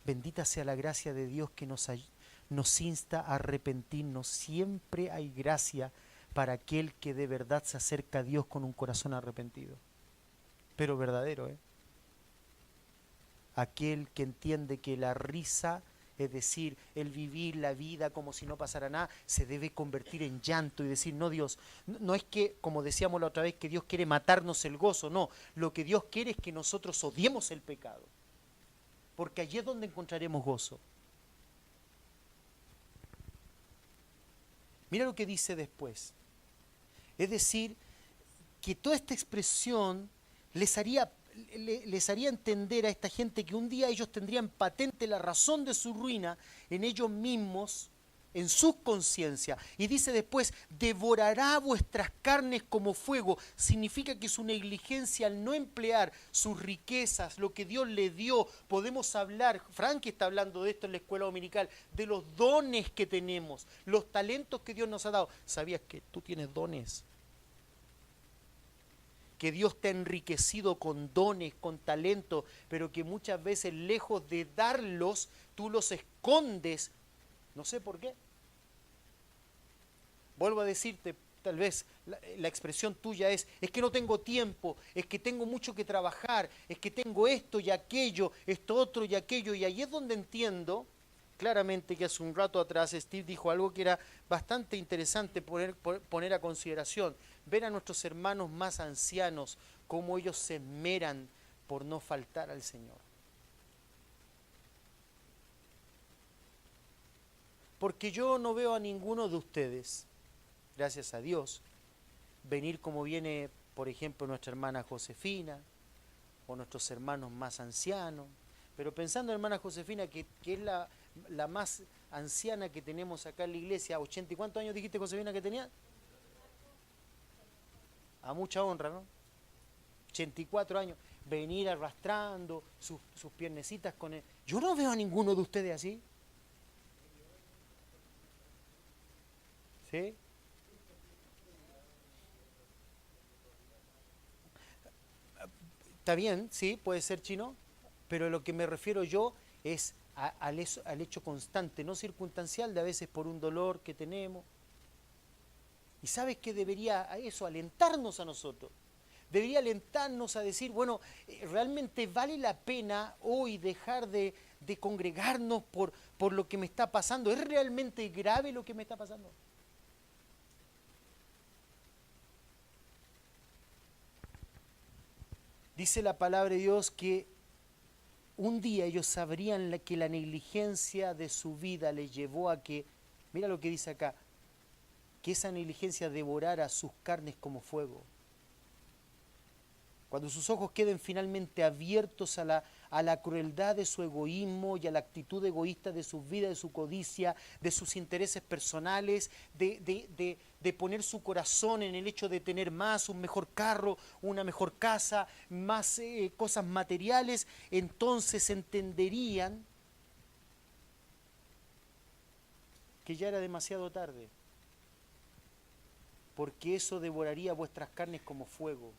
Bendita sea la gracia de Dios que nos insta a arrepentirnos. Siempre hay gracia para aquel que de verdad se acerca a Dios con un corazón arrepentido. Pero verdadero, Aquel que entiende que la risa, es decir, el vivir la vida como si no pasara nada, se debe convertir en llanto y decir, no Dios, no es que, como decíamos la otra vez, que Dios quiere matarnos el gozo, no, lo que Dios quiere es que nosotros odiemos el pecado, porque allí es donde encontraremos gozo. Mira lo que dice después, es decir, que toda esta expresión les haría entender a esta gente que un día ellos tendrían patente la razón de su ruina en ellos mismos, en su conciencia. Y dice después, devorará vuestras carnes como fuego. Significa que su negligencia al no emplear sus riquezas, lo que Dios le dio, podemos hablar, Frankie está hablando de esto en la escuela dominical, de los dones que tenemos, los talentos que Dios nos ha dado. ¿Sabías que tú tienes dones? Que Dios te ha enriquecido con dones, con talentos, pero que muchas veces lejos de darlos, tú los escondes. No sé por qué. Vuelvo a decirte, tal vez la expresión tuya es que no tengo tiempo, es que tengo mucho que trabajar, es que tengo esto y aquello, esto otro y aquello. Y ahí es donde entiendo claramente que hace un rato atrás Steve dijo algo que era bastante interesante poner a consideración. Ver a nuestros hermanos más ancianos, cómo ellos se esmeran por no faltar al Señor. Porque yo no veo a ninguno de ustedes, gracias a Dios, venir como viene, por ejemplo, nuestra hermana Josefina o nuestros hermanos más ancianos. Pero pensando en hermana Josefina, que es la más anciana que tenemos acá en la iglesia, 80 y ¿cuántos años dijiste, Josefina, que tenía? A mucha honra, ¿no? 84 años, venir arrastrando sus piernecitas con él. Yo no veo a ninguno de ustedes así. ¿Sí? Está bien, sí, puede ser chino, pero lo que me refiero yo es al hecho constante, no circunstancial, de a veces por un dolor que tenemos. ¿Y sabes qué debería eso alentarnos a nosotros? Debería alentarnos a decir, bueno, realmente vale la pena hoy dejar de congregarnos por lo que me está pasando. ¿Es realmente grave lo que me está pasando? Dice la palabra de Dios que un día ellos sabrían que la negligencia de su vida les llevó a que, mira lo que dice acá, que esa negligencia devorara sus carnes como fuego. Cuando sus ojos queden finalmente abiertos a a la crueldad de su egoísmo y a la actitud egoísta de sus vidas, de su codicia, de sus intereses personales, de poner su corazón en el hecho de tener más, un mejor carro, una mejor casa, más cosas materiales, entonces entenderían que ya era demasiado tarde, porque eso devoraría vuestras carnes como fuego.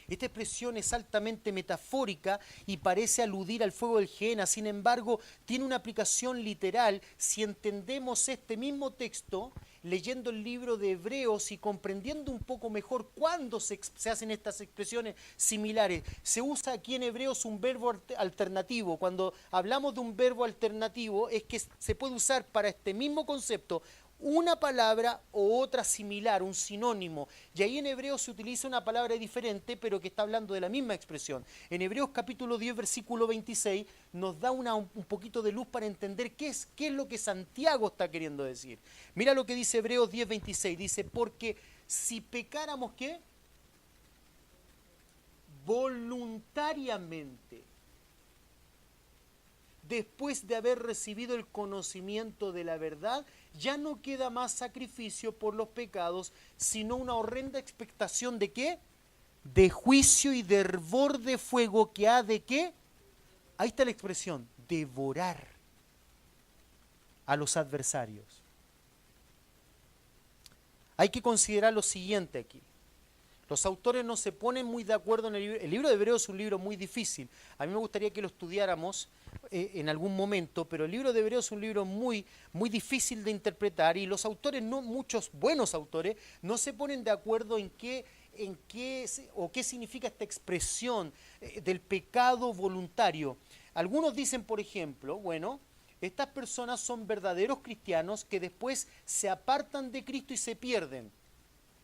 Esta expresión es altamente metafórica y parece aludir al fuego del Gehenna. Sin embargo, tiene una aplicación literal si entendemos este mismo texto leyendo el libro de Hebreos y comprendiendo un poco mejor cuándo se hacen estas expresiones similares. Se usa aquí en Hebreos un verbo alternativo. Cuando hablamos de un verbo alternativo es que se puede usar para este mismo concepto una palabra o otra similar, un sinónimo. Y ahí en Hebreos se utiliza una palabra diferente, pero que está hablando de la misma expresión. En Hebreos capítulo 10, versículo 26, nos da un poquito de luz para entender qué es lo que Santiago está queriendo decir. Mira lo que dice Hebreos 10, 26. Dice, porque si pecáramos, ¿qué? Voluntariamente, después de haber recibido el conocimiento de la verdad, ya no queda más sacrificio por los pecados, sino una horrenda expectación de ¿qué? De juicio y de hervor de fuego que ha de ¿qué? Ahí está la expresión, devorar a los adversarios. Hay que considerar lo siguiente aquí. Los autores no se ponen muy de acuerdo en el libro. El libro de Hebreos es un libro muy difícil. A mí me gustaría que lo estudiáramos en algún momento, pero el libro de Hebreos es un libro muy, muy difícil de interpretar y los autores, no muchos buenos autores, no se ponen de acuerdo en qué o qué significa esta expresión del pecado voluntario. Algunos dicen, por ejemplo, bueno, estas personas son verdaderos cristianos que después se apartan de Cristo y se pierden.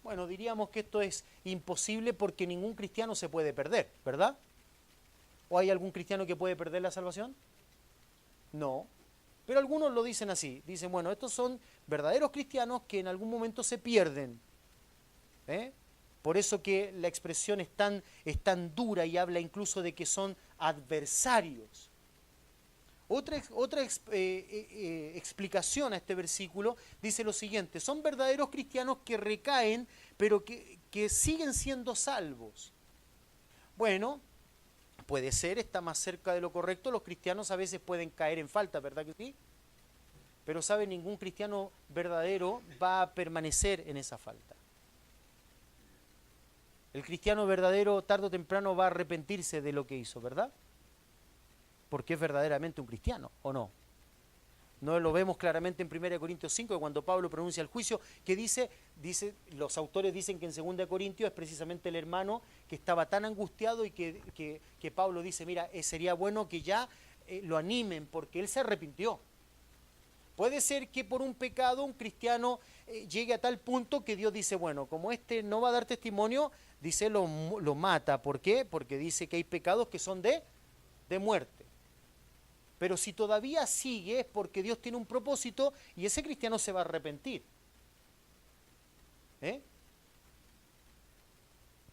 Bueno, diríamos que esto es imposible porque ningún cristiano se puede perder, ¿verdad? ¿O hay algún cristiano que puede perder la salvación? No. Pero algunos lo dicen así. Dicen, bueno, estos son verdaderos cristianos que en algún momento se pierden. Por eso que la expresión es tan dura y habla incluso de que son adversarios. Otra explicación a este versículo dice lo siguiente, son verdaderos cristianos que recaen, pero que siguen siendo salvos. Bueno, puede ser, está más cerca de lo correcto, los cristianos a veces pueden caer en falta, ¿verdad que sí? Pero sabe, ningún cristiano verdadero va a permanecer en esa falta. El cristiano verdadero tarde o temprano va a arrepentirse de lo que hizo, ¿verdad? Porque es verdaderamente un cristiano, ¿o no? No lo vemos claramente en 1 Corintios 5, cuando Pablo pronuncia el juicio, que dice, los autores dicen que en 2 Corintios es precisamente el hermano que estaba tan angustiado y que Pablo dice, mira, sería bueno que ya lo animen porque él se arrepintió. Puede ser que por un pecado un cristiano llegue a tal punto que Dios dice, bueno, como este no va a dar testimonio, dice, lo mata. ¿Por qué? Porque dice que hay pecados que son de muerte. Pero si todavía sigue es porque Dios tiene un propósito y ese cristiano se va a arrepentir.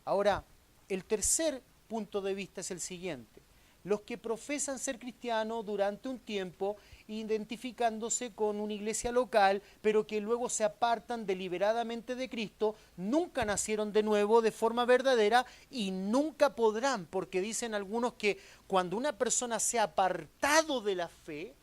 Ahora, el tercer punto de vista es el siguiente. Los que profesan ser cristianos durante un tiempo, identificándose con una iglesia local, pero que luego se apartan deliberadamente de Cristo, nunca nacieron de nuevo de forma verdadera y nunca podrán, porque dicen algunos que cuando una persona se ha apartado de la fe,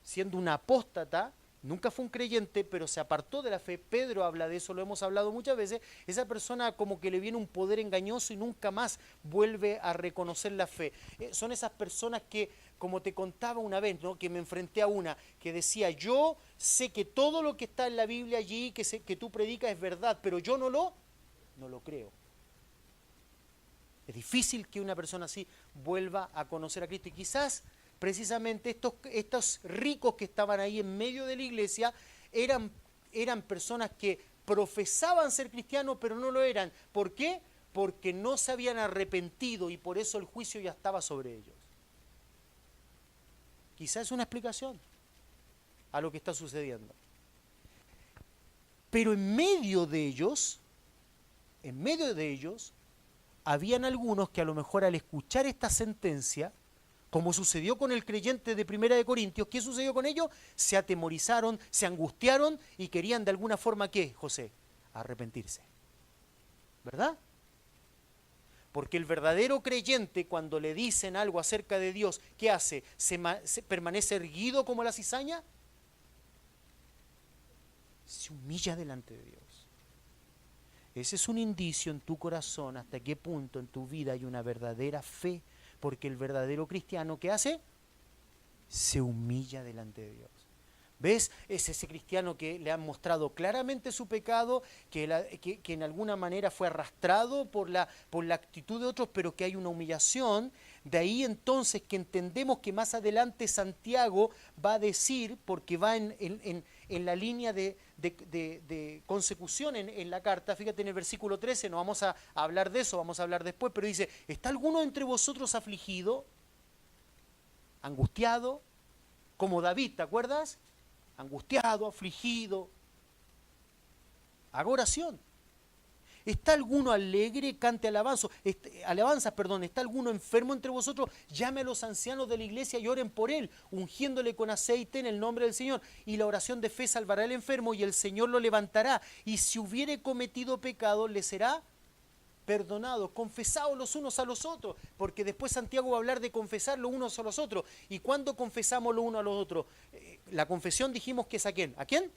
siendo un apóstata, nunca fue un creyente, pero se apartó de la fe. Pedro habla de eso, lo hemos hablado muchas veces. Esa persona como que le viene un poder engañoso y nunca más vuelve a reconocer la fe. Son esas personas que, como te contaba una vez, ¿no? Que me enfrenté a una que decía, yo sé que todo lo que está en la Biblia allí, que tú predicas es verdad, pero yo no lo creo. Es difícil que una persona así vuelva a conocer a Cristo y quizás precisamente estos ricos que estaban ahí en medio de la iglesia eran personas que profesaban ser cristianos, pero no lo eran. ¿Por qué? Porque no se habían arrepentido y por eso el juicio ya estaba sobre ellos. Quizás es una explicación a lo que está sucediendo. Pero en medio de ellos, habían algunos que a lo mejor al escuchar esta sentencia, como sucedió con el creyente de Primera de Corintios, ¿qué sucedió con ellos? Se atemorizaron, se angustiaron y querían de alguna forma, ¿qué, José? Arrepentirse. ¿Verdad? Porque el verdadero creyente, cuando le dicen algo acerca de Dios, ¿qué hace? ¿Se permanece erguido como la cizaña? Se humilla delante de Dios. Ese es un indicio en tu corazón hasta qué punto en tu vida hay una verdadera fe, porque el verdadero cristiano, ¿qué hace? Se humilla delante de Dios. ¿Ves? Es ese cristiano que le han mostrado claramente su pecado, que en alguna manera fue arrastrado por la actitud de otros, pero que hay una humillación. De ahí entonces que entendemos que más adelante Santiago va a decir, porque va en la línea de consecución en la carta, fíjate en el versículo 13, no vamos a hablar de eso, vamos a hablar después, pero dice, ¿está alguno entre vosotros afligido, angustiado, como David, ¿te acuerdas? Angustiado, afligido. Haga oración. ¿Está alguno alegre? Cante alabanzas. ¿Está alguno enfermo entre vosotros? Llame a los ancianos de la iglesia y oren por él, ungiéndole con aceite en el nombre del Señor. Y la oración de fe salvará al enfermo y el Señor lo levantará. Y si hubiere cometido pecado, le será perdonado. Confesaos los unos a los otros, porque después Santiago va a hablar de confesar los unos a los otros. ¿Y cuándo confesamos los unos a los otros? La confesión dijimos que es ¿a quién? ¿A quién?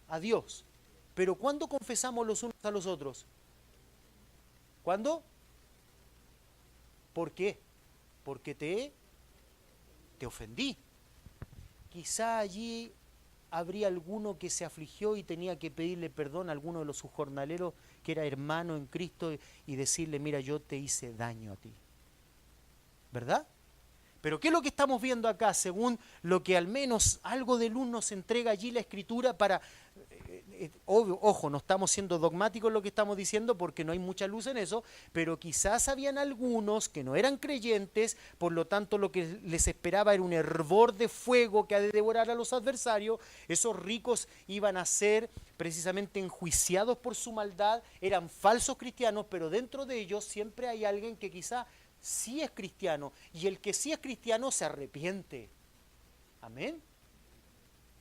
A Dios. Pero ¿cuándo confesamos los unos a los otros? ¿Cuándo? ¿Por qué? Porque te ofendí. Quizá allí habría alguno que se afligió y tenía que pedirle perdón a alguno de los jornaleros que era hermano en Cristo y decirle, mira, yo te hice daño a ti. ¿Verdad? Pero ¿qué es lo que estamos viendo acá? Según lo que al menos algo de luz nos entrega allí la Escritura para... ojo, no estamos siendo dogmáticos en lo que estamos diciendo porque no hay mucha luz en eso, pero quizás habían algunos que no eran creyentes, por lo tanto lo que les esperaba era un hervor de fuego que ha de devorar a los adversarios. Esos ricos iban a ser precisamente enjuiciados por su maldad, eran falsos cristianos, pero dentro de ellos siempre hay alguien que quizá sí es cristiano, y el que sí es cristiano se arrepiente. Amén.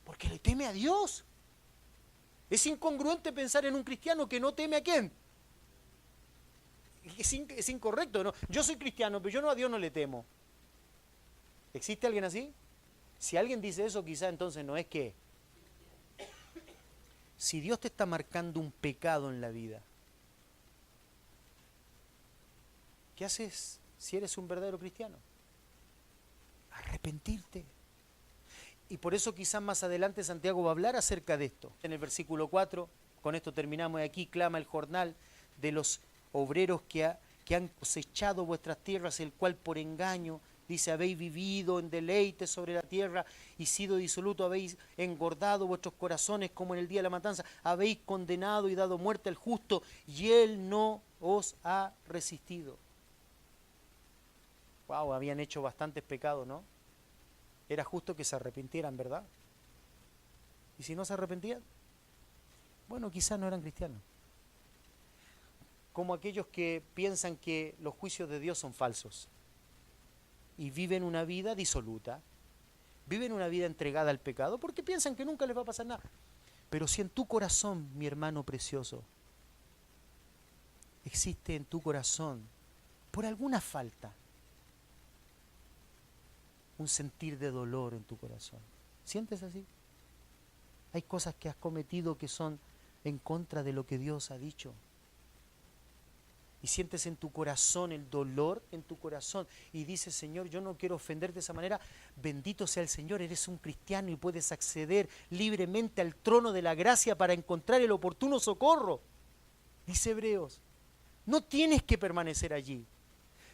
Porque le teme a Dios. Es incongruente pensar en un cristiano que no teme a quién. Es incorrecto, ¿no? Yo soy cristiano, pero yo a Dios no le temo. ¿Existe alguien así? Si alguien dice eso, quizá entonces no es que... Si Dios te está marcando un pecado en la vida, ¿qué haces si eres un verdadero cristiano? Arrepentirte. Y por eso quizás más adelante Santiago va a hablar acerca de esto. En el versículo 4, con esto terminamos aquí, clama el jornal de los obreros que han cosechado vuestras tierras, el cual por engaño, dice, habéis vivido en deleite sobre la tierra y sido disoluto, habéis engordado vuestros corazones como en el día de la matanza, habéis condenado y dado muerte al justo y él no os ha resistido. Wow, habían hecho bastantes pecados, ¿no? Era justo que se arrepintieran, ¿verdad? ¿Y si no se arrepentían? Bueno, quizás no eran cristianos. Como aquellos que piensan que los juicios de Dios son falsos y viven una vida disoluta, viven una vida entregada al pecado porque piensan que nunca les va a pasar nada. Pero si en tu corazón, mi hermano precioso, existe en tu corazón, por alguna falta, un sentir de dolor en tu corazón. ¿Sientes así? Hay cosas que has cometido que son en contra de lo que Dios ha dicho. Y sientes en tu corazón el dolor en tu corazón y dices, Señor, yo no quiero ofenderte de esa manera. Bendito sea el Señor, eres un cristiano y puedes acceder libremente al trono de la gracia para encontrar el oportuno socorro. Dice Hebreos, no tienes que permanecer allí.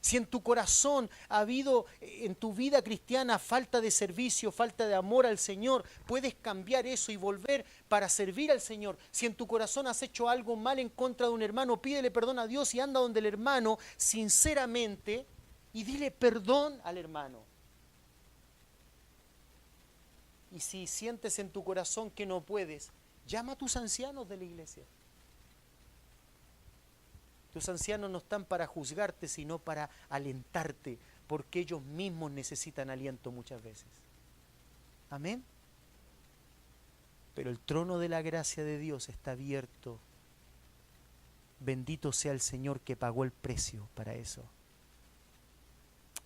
Si en tu corazón ha habido en tu vida cristiana falta de servicio, falta de amor al Señor, puedes cambiar eso y volver para servir al Señor. Si en tu corazón has hecho algo mal en contra de un hermano, pídele perdón a Dios y anda donde el hermano sinceramente y dile perdón al hermano. Y si sientes en tu corazón que no puedes, llama a tus ancianos de la iglesia. Tus ancianos no están para juzgarte, sino para alentarte, porque ellos mismos necesitan aliento muchas veces. Amén. Pero el trono de la gracia de Dios está abierto. Bendito sea el Señor que pagó el precio para eso.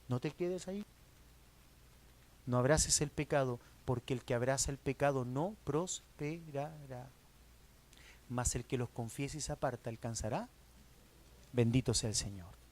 No te quedes ahí. No abraces el pecado, porque el que abraza el pecado no prosperará. Mas el que los confiese y se aparta alcanzará. Bendito sea el Señor.